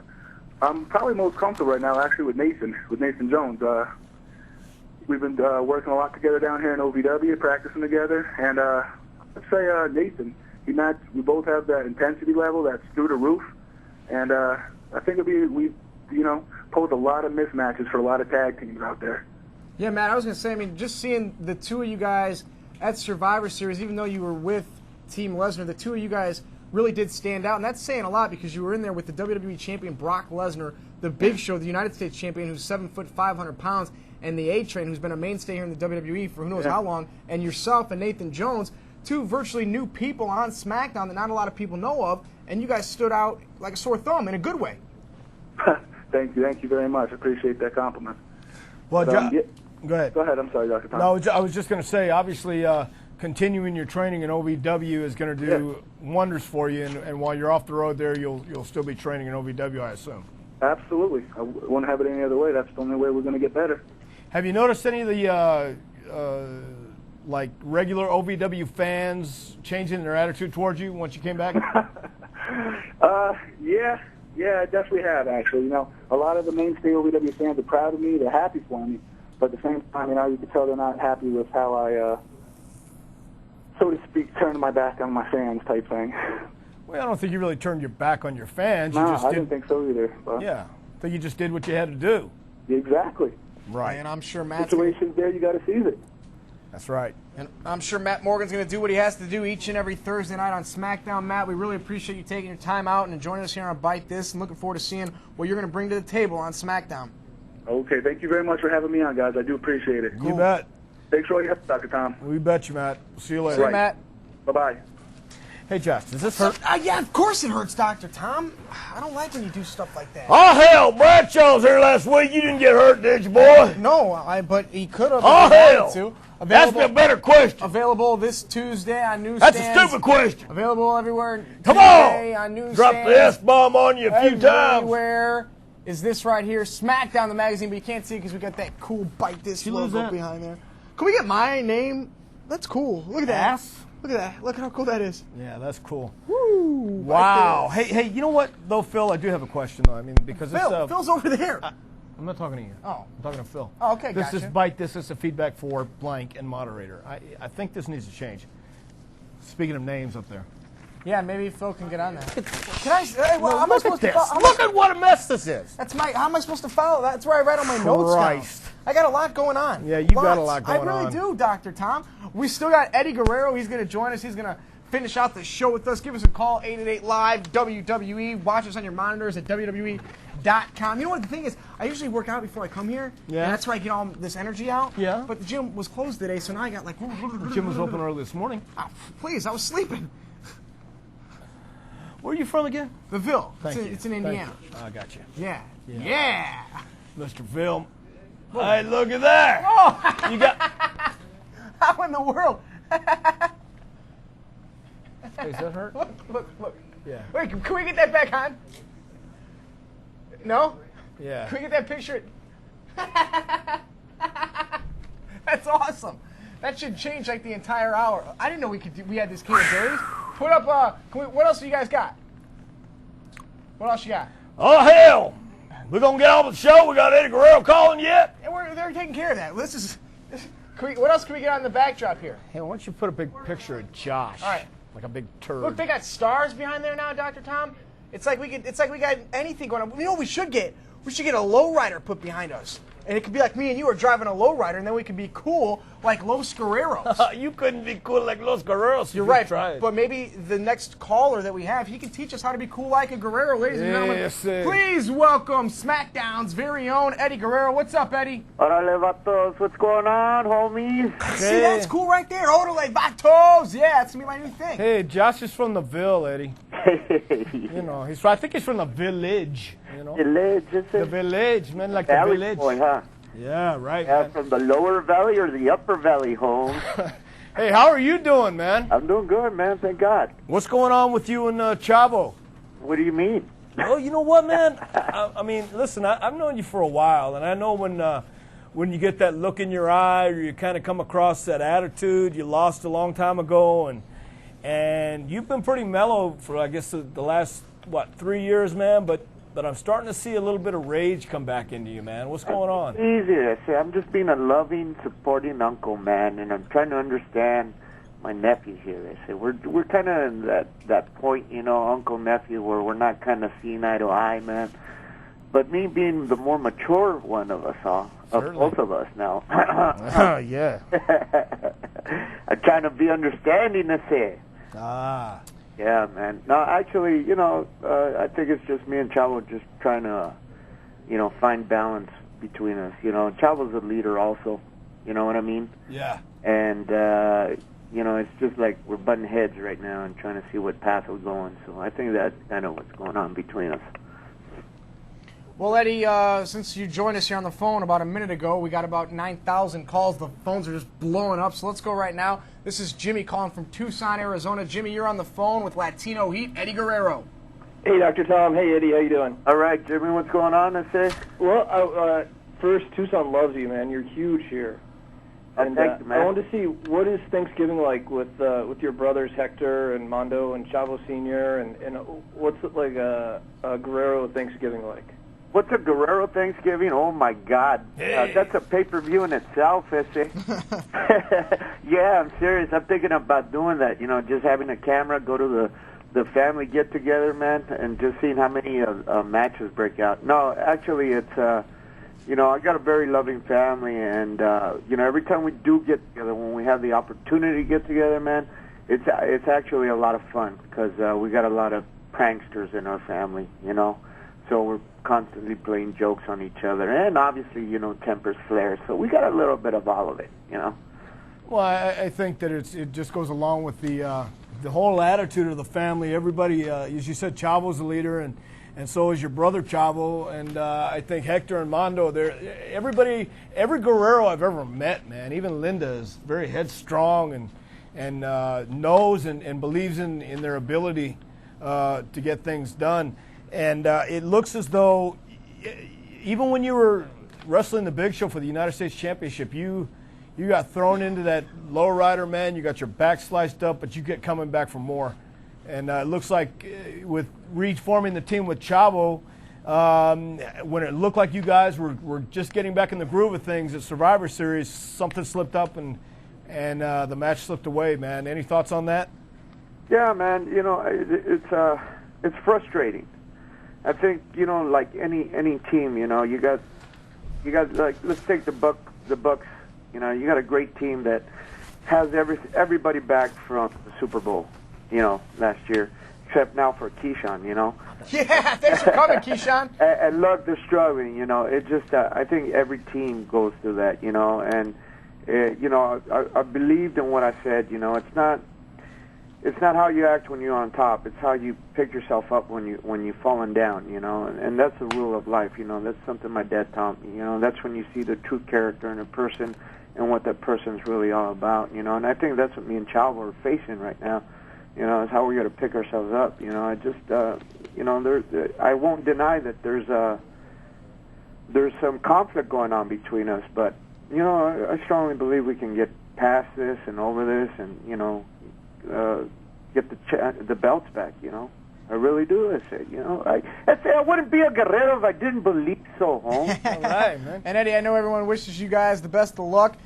I'm probably most comfortable right now, actually, with Nathan Jones. We've been working a lot together down here in OVW, practicing together, and I'd say Nathan. We both have that intensity level that's through the roof, and I think we pose a lot of mismatches for a lot of tag teams out there. Yeah, Matt, I was going to say, I mean, just seeing the two of you guys at Survivor Series, even though you were with Team Lesnar, the two of you guys really did stand out, and that's saying a lot because you were in there with the WWE Champion Brock Lesnar, the Big Show, the United States Champion, who's 7 foot 500 pounds, and the A-Train, who's been a mainstay here in the WWE for who knows how long, and yourself and Nathan Jones, two virtually new people on SmackDown that not a lot of people know of, and you guys stood out like a sore thumb in a good way. Thank you very much. I appreciate that compliment. Well, But, go ahead. Go ahead. I'm sorry, Dr. Tom. No, I was just going to say, obviously, continuing your training in OVW is going to do wonders for you, and while you're off the road there, you'll still be training in OVW, I assume. Absolutely. I wouldn't have it any other way. That's the only way we're going to get better. Have you noticed any of the like regular OVW fans changing their attitude towards you once you came back? Yeah, I definitely have, actually. You know, a lot of the mainstay OVW fans are proud of me. They're happy for me. But at the same time, you know, you can tell they're not happy with how I, so to speak, turned my back on my fans type thing. Well, I don't think you really turned your back on your fans. No, I didn't think so either. But yeah, I think you just did what you had to do. Exactly. Right. And I'm sure Matt's situations there, you got to seize it. That's right. And I'm sure Matt Morgan's going to do what he has to do each and every Thursday night on SmackDown. Matt, we really appreciate you taking your time out and joining us here on Byte This, and looking forward to seeing what you're going to bring to the table on SmackDown. Okay, thank you very much for having me on, guys. I do appreciate it. Cool. You bet. Thanks for all your help, Dr. Tom. We bet you, Matt. See you later. See you, Matt. Bye-bye. Hey, Josh, does this hurt? Yeah, of course it hurts, Dr. Tom. I don't like when you do stuff like that. Oh, hell, Bradshaw was here last week. You didn't get hurt, did you, boy? No, but he could have. Oh, hell. To. That's a better question. Available this Tuesday on newsstands. That's a stupid question. Available everywhere. Come Tuesday on. Newsstands. Drop the S-bomb on you a few times. Everywhere is this right here, SmackDown the magazine, but you can't see it because we got that cool Byte This logo behind there. Can we get my name? That's cool. Look at that. Ass? Look at that. Look how cool that is. Yeah, that's cool. Woo! Wow. Hey, you know what, though, Phil? I do have a question, though. I mean, because Phil's over there. I'm not talking to you. Oh. I'm talking to Phil. Oh, okay, This gotcha. is Byte This. This is a feedback for blank and moderator. I think this needs to change. Speaking of names up there. Yeah, maybe Phil can get on that. Can I? Hey, well, how am I supposed to follow? Look at what a mess this is. How am I supposed to follow? That's where I write all my notes down. I got a lot going on. Yeah, you got a lot going on. I really do, Dr. Tom. We still got Eddie Guerrero. He's going to join us. He's going to finish out the show with us. Give us a call, 888-LIVE, WWE. Watch us on your monitors at WWE.com. You know what the thing is? I usually work out before I come here. Yeah. And that's where I get all this energy out. Yeah. But the gym was closed today, so now I got like... The gym was open early this morning. Oh, please, I was sleeping. Where are you from again? The Ville. Thank you. It's in Indiana. I got you. Yeah. Yeah. Mr. Ville. Hey, look at that. Oh. You got... How in the world? Hey, does that hurt? Look. Yeah. Wait, can we get that back on? No? Yeah. Can we get that picture? That's awesome. That should change like the entire hour. I didn't know we had this capability. Put up, what else do you guys got? What else you got? Oh, hell. We're going to get on with the show. We got Eddie Guerrero calling yet? And they're taking care of that. What else can we get on the backdrop here? Hey, why don't you put a big picture of Josh? All right. Like a big turd. Look, they got stars behind there now, Dr. Tom. It's like we got anything going on. You know what we should get? We should get a lowrider put behind us. And it could be like me and you are driving a lowrider, and then we could be cool like Los Guerreros. You couldn't be cool like Los Guerreros. You're right, but maybe the next caller that we have, he can teach us how to be cool like a Guerrero, ladies and gentlemen. Yes, sir. Please welcome SmackDown's very own Eddie Guerrero. What's up, Eddie? Orale vatos, what's going on, homies? See, that's cool right there. Orale vatos. Yeah, that's gonna be my new thing. Hey, Josh is from the Ville, Eddie. You know, I think he's from the village. You know, the village, man, like the village. Boy, huh? Yeah, right. Yeah, from the lower valley or the upper valley, home. Hey, how are you doing, man? I'm doing good, man. Thank God. What's going on with you and Chavo? What do you mean? Oh, you know what, man? I mean, listen, I've known you for a while, and I know when you get that look in your eye, or you kind of come across that attitude you lost a long time ago, and you've been pretty mellow for, I guess, the last 3 years, man. But but I'm starting to see a little bit of rage come back into you, man. What's going on? Easy. I say I'm just being a loving, supporting uncle, man, and I'm trying to understand my nephew here. I say we're kind of in that point, you know, uncle nephew, where we're not kind of seeing eye to eye, man. But me being the more mature one of us all, of both of us now, Yeah. I'm trying to be understanding. I say. Ah. Yeah, man. No, actually, you know, I think it's just me and Chavo just trying to, you know, find balance between us. You know, Chavo's a leader also. You know what I mean? Yeah. And, you know, it's just like we're butting heads right now and trying to see what path we're going. So I think that's kind of what's going on between us. Well, Eddie, since you joined us here on the phone about a minute ago, we got about 9,000 calls. The phones are just blowing up, so let's go right now. This is Jimmy calling from Tucson, Arizona. Jimmy, you're on the phone with Latino Heat, Eddie Guerrero. Hey, Dr. Tom. Hey, Eddie. How you doing? All right, Jimmy, what's going on, I say? Well, first, Tucson loves you, man. You're huge here. And thank you, man. I wanted to see, what is Thanksgiving like with your brothers Hector and Mondo and Chavo Sr. and what's it like a Guerrero Thanksgiving like? What's a Guerrero Thanksgiving? Oh, my God. That's a pay-per-view in itself, I say. Yeah, I'm serious. I'm thinking about doing that, you know, just having a camera, go to the family get-together, man, and just seeing how many matches break out. No, actually, it's, you know, I got a very loving family, and, you know, every time we do get together, when we have the opportunity to get together, man, it's actually a lot of fun because we got a lot of pranksters in our family, you know. So we're constantly playing jokes on each other, and obviously, you know, tempers flare. So we got a little bit of all of it, you know. Well, I think that it just goes along with the whole attitude of the family. Everybody, as you said, Chavo's the leader, and so is your brother Chavo, and I think Hector and Mondo. Every Guerrero I've ever met, man, even Linda, is very headstrong and knows and believes in their ability to get things done. And it looks as though, even when you were wrestling the Big Show for the United States Championship, you got thrown into that lowrider, man. You got your back sliced up, but you get coming back for more. And it looks like with reforming the team with Chavo, when it looked like you guys were just getting back in the groove of things at Survivor Series, something slipped up and the match slipped away, man. Any thoughts on that? Yeah, man. You know, it's frustrating. I think, you know, like any team, you know, you got like, let's take the Bucks. You know, you got a great team that has everybody back from the Super Bowl, you know, last year, except now for Keyshawn, you know. Yeah, thanks for coming, Keyshawn. And look, they're struggling, you know. It just, I think every team goes through that, you know. And, you know, I believed in what I said, you know. It's not how you act when you're on top. It's how you pick yourself up when you've fallen down, you know. And that's the rule of life, you know. That's something my dad taught me, you know. That's when you see the true character in a person and what that person's really all about, you know. And I think that's what me and Chavo are facing right now, you know, is how we got to pick ourselves up, you know. I just, you know, I won't deny that there's some conflict going on between us, but, you know, I strongly believe we can get past this and over this and, you know, get the belts back, you know. I really do. I say, you know, I say I wouldn't be a Guerrero if I didn't believe so, home. All right, man. And Eddie, I know everyone wishes you guys the best of luck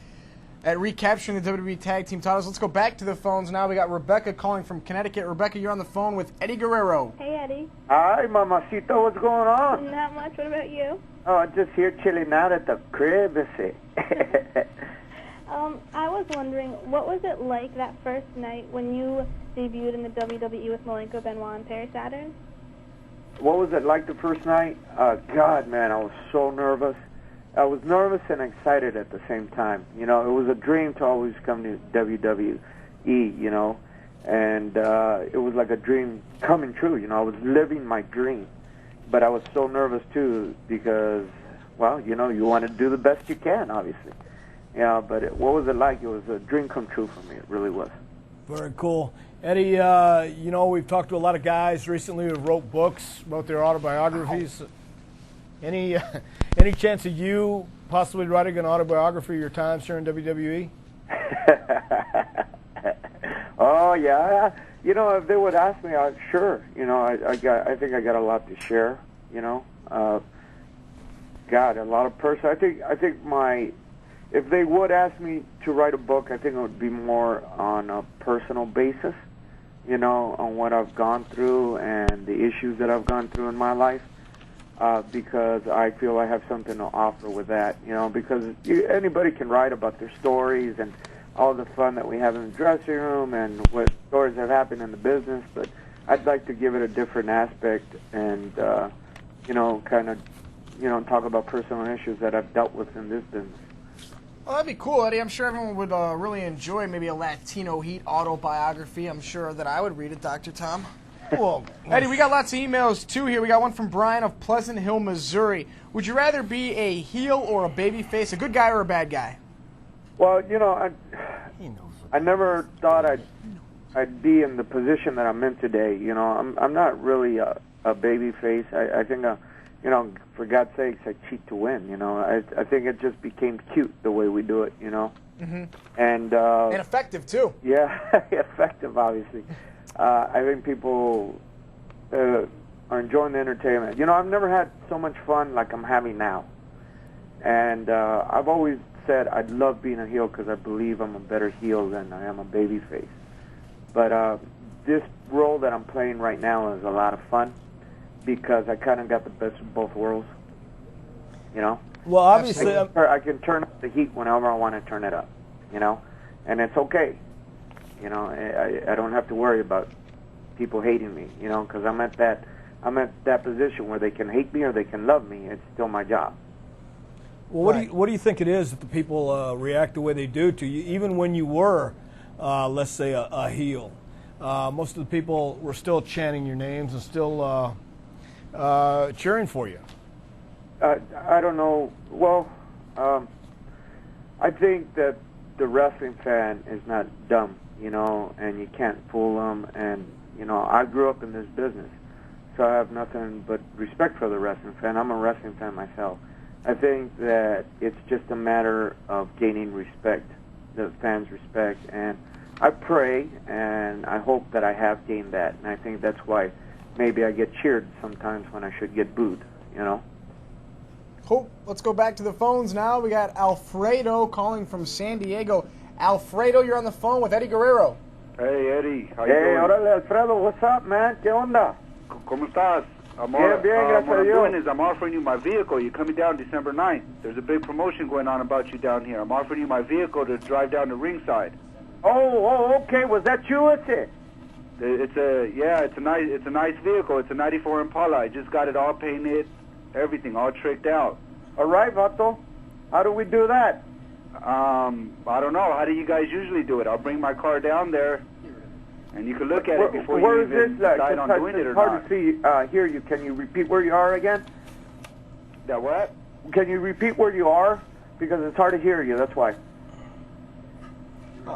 at recapturing the WWE Tag Team titles. Let's go back to the phones now. We got Rebecca calling from Connecticut. Rebecca, you're on the phone with Eddie Guerrero. Hey, Eddie. Hi, Mamacita. What's going on? Not much. What about you? Oh, I'm just here chilling out at the crib, I say. I was wondering, what was it like that first night when you debuted in the WWE with Malenko, Benoit, and Perry Saturn? What was it like the first night? God, man, I was so nervous. I was nervous and excited at the same time. You know, it was a dream to always come to WWE, you know, and it was like a dream coming true. You know, I was living my dream, but I was so nervous too because, well, you know, you want to do the best you can, obviously. Yeah, but what was it like? It was a dream come true for me. It really was. Very cool. Eddie, you know, we've talked to a lot of guys recently who wrote books, wrote their autobiographies. Any chance of you possibly writing an autobiography of your times here in WWE? Oh, yeah. You know, if they would ask me, sure. You know, I think I got a lot to share. You know, God, a lot of I think if they would ask me to write a book, I think it would be more on a personal basis, you know, on what I've gone through and the issues that I've gone through in my life, because I feel I have something to offer with that, you know, because anybody can write about their stories and all the fun that we have in the dressing room and what stories have happened in the business, but I'd like to give it a different aspect and, you know, kind of, you know, talk about personal issues that I've dealt with in this business. Well, that'd be cool, Eddie. I'm sure everyone would really enjoy maybe a Latino Heat autobiography. I'm sure that I would read it, Dr. Tom. Cool. Eddie, we got lots of emails, too, here. We got one from Brian of Pleasant Hill, Missouri. Would you rather be a heel or a babyface, a good guy or a bad guy? Well, you know, I never thought I'd be in the position that I'm in today. You know, I'm not really a babyface. I think, you know, for God's sakes, I cheat to win. You know, I think it just became cute the way we do it. You know, and effective too. Yeah, effective, obviously. I think people are enjoying the entertainment. You know, I've never had so much fun like I'm having now, and I've always said I'd love being a heel because I believe I'm a better heel than I am a babyface. But this role that I'm playing right now is a lot of fun because I kind of got the best of both worlds, you know? Well, obviously... I can turn up the heat whenever I want to turn it up, you know? And it's okay. You know, I don't have to worry about people hating me, you know, because I'm at that position where they can hate me or they can love me. It's still my job. Well, what do you think it is that the people react the way they do to you, even when you were, let's say, a heel? Most of the people were still chanting your names and still cheering for you. I don't know. Well, I think that the wrestling fan is not dumb, you know, and you can't fool them. And, you know, I grew up in this business, so I have nothing but respect for the wrestling fan. I'm a wrestling fan myself. I think that it's just a matter of gaining respect, the fans' respect, and I pray and I hope that I have gained that, and I think that's why maybe I get cheered sometimes when I should get booed, you know? Cool. Let's go back to the phones now. We got Alfredo calling from San Diego. Alfredo, you're on the phone with Eddie Guerrero. Hey, Eddie. How you Hey, doing? órale, Alfredo, what's up, man? ¿Qué onda? ¿Cómo estás? Bien, gracias what a I'm Dios. doing is I'm offering you my vehicle. You're coming down December 9th. There's a big promotion going on about you down here. I'm offering you my vehicle to drive down to ringside. Oh, okay. Was that you, is it? It's a nice vehicle. It's a 94 Impala. I just got it all painted, everything all tricked out. All right, Vato. How do we do that? I don't know. How do you guys usually do it? I'll bring my car down there, and you can look at it before you even decide on doing it or not. It's not. hard to hear you. Can you repeat where you are again? That what? Can you repeat where you are? Because it's hard to hear you. That's why.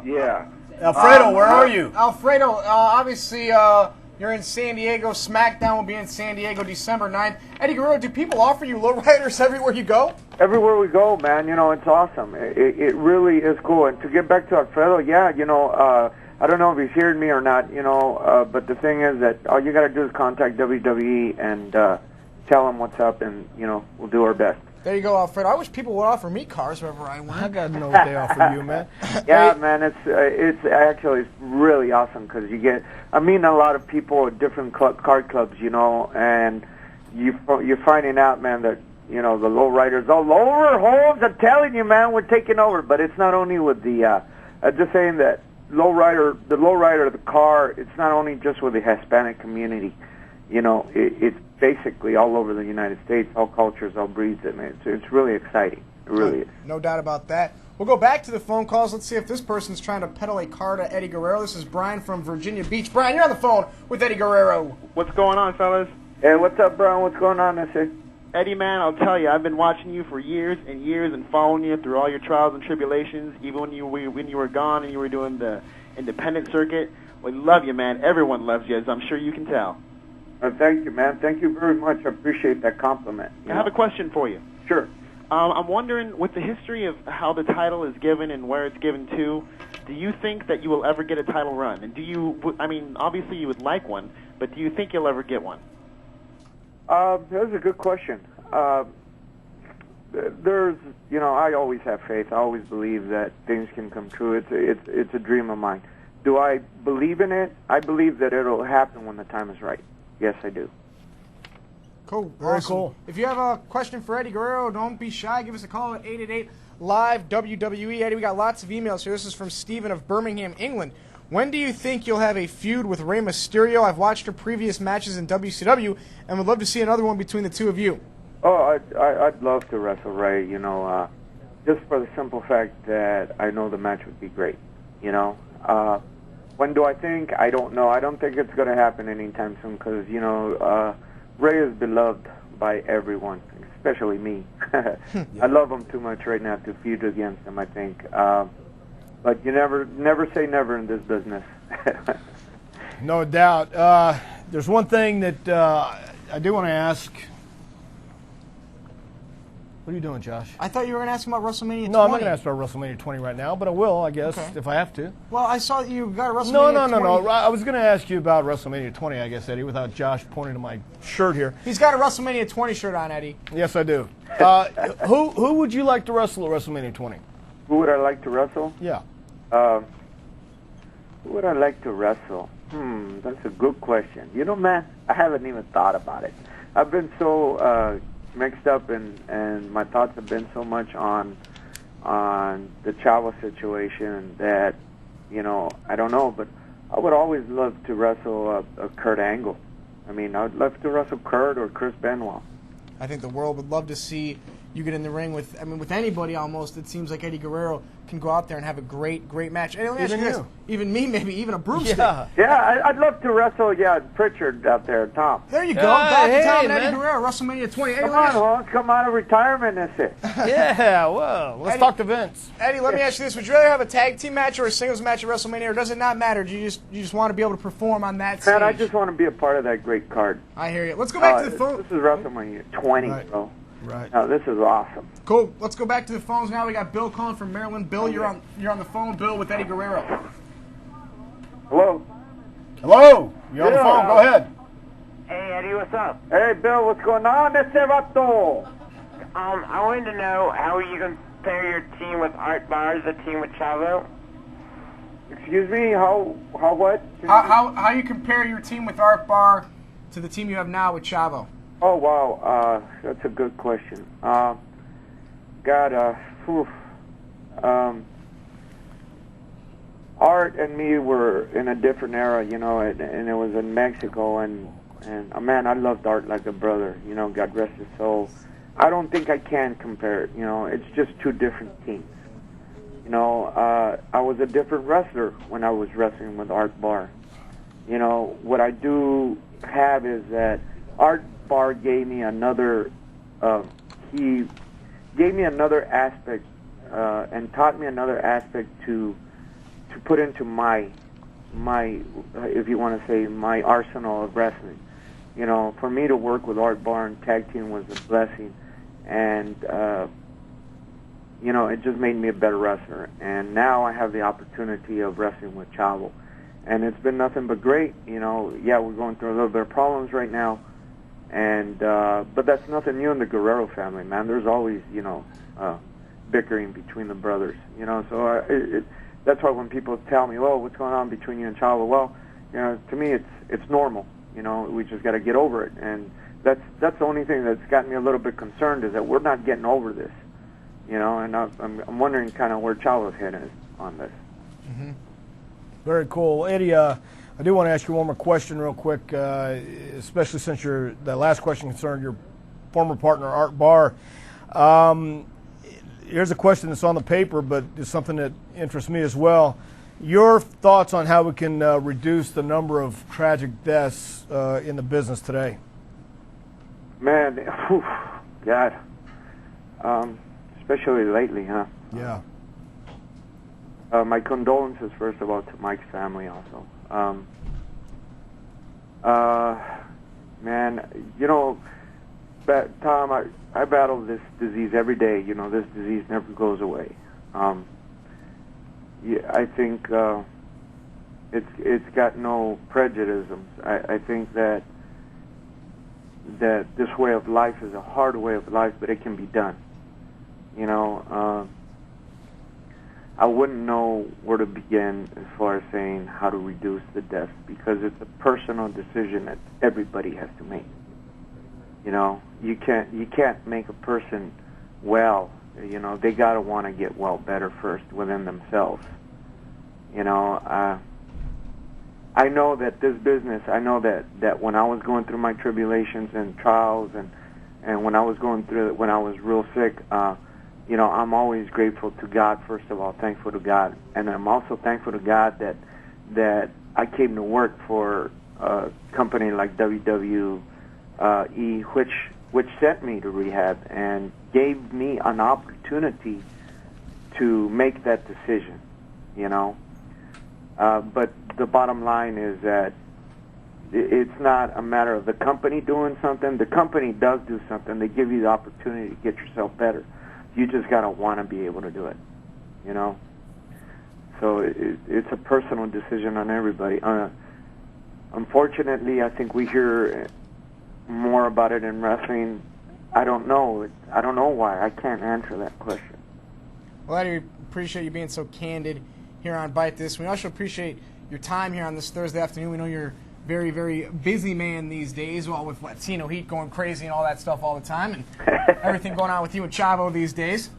Yeah. Alfredo, where are you? Alfredo, obviously you're in San Diego. SmackDown will be in San Diego December 9th. Eddie Guerrero, do people offer you lowriders everywhere you go? Everywhere we go, man, you know, it's awesome. It really is cool. And to get back to Alfredo, yeah, you know, I don't know if he's hearing me or not, you know, but the thing is that all you got to do is contact WWE and tell them what's up, and, you know, we'll do our best. There you go, Alfredo. I wish people would offer me cars wherever I went. I got to know what they offer you, man. Yeah, man, it's actually really awesome because you get, I mean, a lot of people at different card clubs, you know, and you're finding out, man, that, you know, the lowriders all over homes. I'm telling you, man, we're taking over. But it's not only with the, I'm just saying that the lowrider of the car, it's not only just with the Hispanic community. You know, it's basically all over the United States, all cultures, all breeds. I mean, it's really exciting. It really is. No doubt about that. We'll go back to the phone calls. Let's see if this person's trying to peddle a car to Eddie Guerrero. This is Brian from Virginia Beach. Brian, you're on the phone with Eddie Guerrero. What's going on, fellas? Hey, what's up, Brian? What's going on, mister? Eddie, man, I'll tell you, I've been watching you for years and years and following you through all your trials and tribulations, even when you were gone and you were doing the independent circuit. We love you, man. Everyone loves you, as I'm sure you can tell. Thank you, man. Thank you very much. I appreciate that compliment. I have a question for you. Sure. I'm wondering, with the history of how the title is given and where it's given to, do you think that you will ever get a title run? And do you, I mean, obviously you would like one, but do you think you'll ever get one? That's a good question. There's, I always have faith. I always believe that things can come true. It's a dream of mine. Do I believe in it? I believe that it'll happen when the time is right. Yes, I do. Cool. Very Awesome. cool. If you have a question for Eddie Guerrero, don't be shy. Give us a call at 888-LIVE-WWE. Eddie, we got lots of emails here. This is from Stephen of Birmingham, England. When do you think you'll have a feud with Rey Mysterio? I've watched your previous matches in WCW and would love to see another one between the two of you. Oh, I'd love to wrestle Rey, just for the simple fact that I know the match would be great, When do I think? I don't know. I don't think it's going to happen anytime soon because, Rey is beloved by everyone, especially me. I love him too much right now to feud against him, I think. But you never say never in this business. No doubt. There's one thing that I do want to ask. What are you doing, Josh? I thought you were going to ask him about WrestleMania 20. No, I'm not going to ask about WrestleMania 20 right now, but I will, I guess, if I have to. Well, I saw that you got a WrestleMania 20. No. I was going to ask you about WrestleMania 20, I guess, Eddie, without Josh pointing to my shirt here. He's got a WrestleMania 20 shirt on, Eddie. Yes, I do. Who would you like to wrestle at WrestleMania 20? Who would I like to wrestle? Yeah. Who would I like to wrestle? That's a good question. Man, I haven't even thought about it. I've been so mixed up and my thoughts have been so much on the Chavo situation that, I don't know, but I would always love to wrestle a Kurt Angle. I mean, I would love to wrestle Kurt or Chris Benoit. I think the world would love to see you get in the ring with anybody almost. It seems like Eddie Guerrero can go out there and have a great match. And let me ask you this. Even me, maybe even a broomstick. Yeah, I'd love to wrestle, Pritchard out there, Tom. There you go. Back to Tom and Eddie Guerrero, WrestleMania 20. Come on, Holmes, come out of retirement, that's it. Yeah, well, let's talk to Vince. Eddie, let me ask you this. Would you rather have a tag team match or a singles match at WrestleMania, or does it not matter? Do you just want to be able to perform on that stage? Man, I just want to be a part of that great card. I hear you. Let's go back to the phone. This is WrestleMania 20, bro. Right. No, this is awesome. Cool. Let's go back to the phones now. We got Bill calling from Maryland. Bill, you're on the phone. Bill with Eddie Guerrero. Hello. Hello. You're on the phone. Go ahead. Hey, Eddie, what's up? Hey, Bill, what's going on? Ese vato. I wanted to know how you compare your team with Art Barr to the team with Chavo. Excuse me. How what? How you compare your team with Art Barr to the team you have now with Chavo? Oh, wow. That's a good question. Art and me were in a different era, and it was in Mexico, and man, I loved Art like a brother, God rest his soul. I don't think I can compare it, it's just two different teams. I was a different wrestler when I was wrestling with Art Barr. What I do have is that Art Barr gave me another aspect and taught me another aspect to put into my if you want to say my arsenal of wrestling. For me to work with Art Barr and tag team was a blessing, and it just made me a better wrestler. And now I have the opportunity of wrestling with Chavo, and it's been nothing but great. We're going through a little bit of problems right now. And but that's nothing new in the Guerrero family, man. There's always, bickering between the brothers, So that's why when people tell me, "Well, what's going on between you and Chavo?" Well, to me, it's normal. We just got to get over it, and that's the only thing that's got me a little bit concerned is that we're not getting over this, And I'm wondering kind of where Chavo's head is on this. Mm-hmm. Very cool, Eddie. I do want to ask you one more question real quick, especially since that last question concerned your former partner, Art Barr. Here's a question that's on the paper, but it's something that interests me as well. Your thoughts on how we can reduce the number of tragic deaths in the business today? Man, God. Especially lately, huh? Yeah. My condolences, first of all, to Mike's family also. Man, Tom, I battle this disease every day. This disease never goes away. I think it's got no prejudices. I think that that this way of life is a hard way of life, but it can be done. You know, I wouldn't know where to begin as far as saying how to reduce the deaths, because it's a personal decision that everybody has to make. You know, you can't make a person well. You know, they gotta want to get well better first within themselves. You know, I know that this business, I know that when I was going through my tribulations and trials, and when I was going through it, when I was real sick, you know, I'm always grateful to God, first of all, thankful to God. And I'm also thankful to God that I came to work for a company like WWE, which sent me to rehab and gave me an opportunity to make that decision, you know. But the bottom line is that it's not a matter of the company doing something. The company does do something. They give you the opportunity to get yourself better. You just got to want to be able to do it, you know. So it's a personal decision on everybody. Unfortunately, I think we hear more about it in wrestling. I don't know. I don't know why. I can't answer that question. Well, I appreciate you being so candid here on Byte This. We also appreciate your time here on this Thursday afternoon. We know you're a very, very busy man these days, well, with Latino Heat going crazy and all that stuff all the time, and everything going on with you and Chavo these days.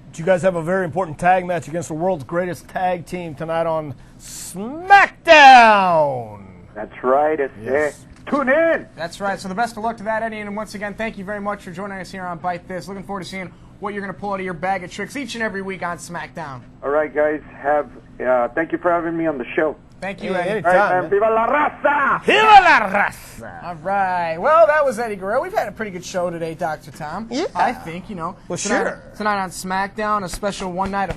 But you guys have a very important tag match against the world's greatest tag team tonight on SmackDown. That's right. Yes. Tune in. That's right. So the best of luck to that, Eddie. And once again, thank you very much for joining us here on Byte This. Looking forward to seeing what you're going to pull out of your bag of tricks each and every week on SmackDown. All right, guys. Thank you for having me on the show. Thank you, Eddie. Eddie. Anytime, Viva la raza! Viva la raza! All right. Well, that was Eddie Guerrero. We've had a pretty good show today, Dr. Tom. Yeah. I think, you know. Well, tonight on SmackDown, a special one-night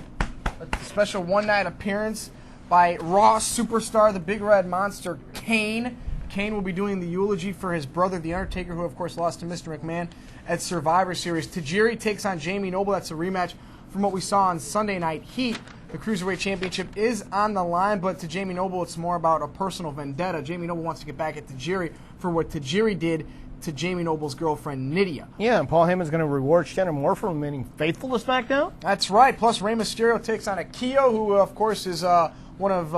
appearance by Raw superstar, the Big Red Monster, Kane. Kane will be doing the eulogy for his brother, The Undertaker, who, of course, lost to Mr. McMahon at Survivor Series. Tajiri takes on Jamie Noble. That's a rematch from what we saw on Sunday Night Heat. The Cruiserweight Championship is on the line, but to Jamie Noble, it's more about a personal vendetta. Jamie Noble wants to get back at Tajiri for what Tajiri did to Jamie Noble's girlfriend, Nydia. Yeah, and Paul Heyman's going to reward Shannon Moore for remaining faithful to SmackDown? That's right. Plus, Rey Mysterio takes on Akio, who, of course, is one of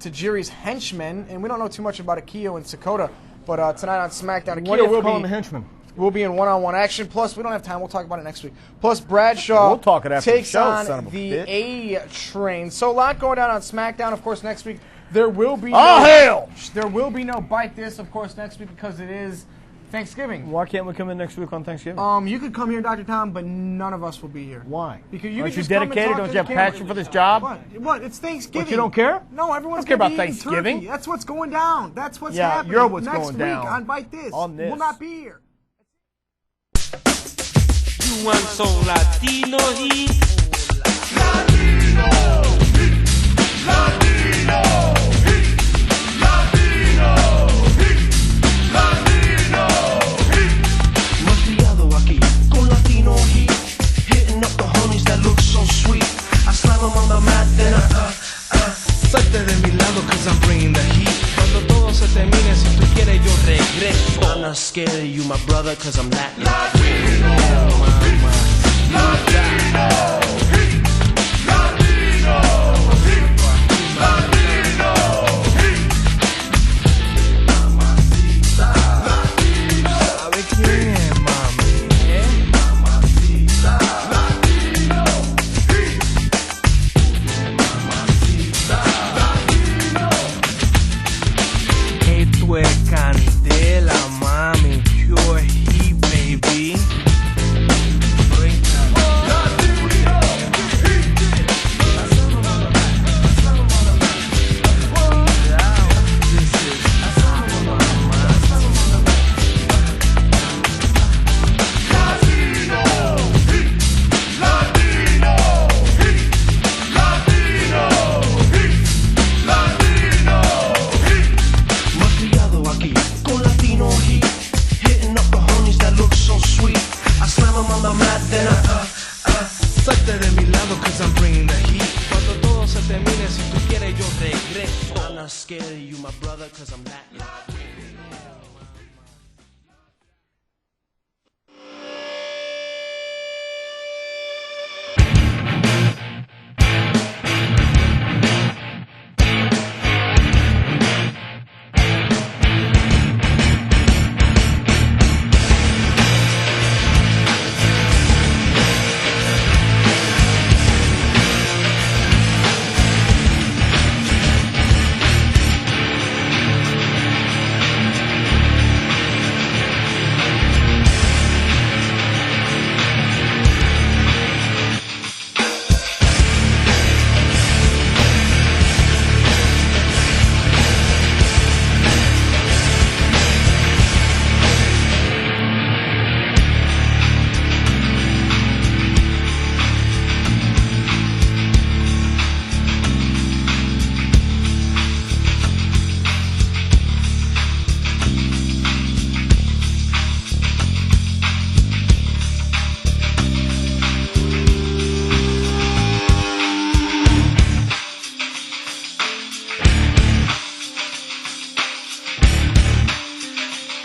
Tajiri's henchmen. And we don't know too much about Akio and Sakota, but tonight on SmackDown, Akio will be in one-on-one action. Plus, we don't have time. We'll talk about it next week. Plus, Bradshaw takes on the A-Train. So a lot going down on SmackDown. Of course, next week there will be no Byte This, of course, next week because it is Thanksgiving. Why can't we come in next week on Thanksgiving? You could come here, Dr. Tom, but none of us will be here. Why? Because you Aren't just you dedicated? Don't you have passion for this job? What? It's Thanksgiving. But you don't care? No, everyone's don't care gonna about be eating Thanksgiving. turkey. That's what's going down. That's what's Yeah, happening you're what's next going week down. on Byte This. On this. We'll not be here. You want some Latino heat? Latino heat. Latino heat. Latino heat. Latino heat. Mafioso aquí con Latino heat, hitting up the homies that look so sweet. I slam them on the mat, then salte de mi lado 'cause I'm bringing the heat. Cuando todo se termine, si tú quieres yo regreso. I'm not scared of you, my brother, 'cause I'm Latin. Latino heat. Latino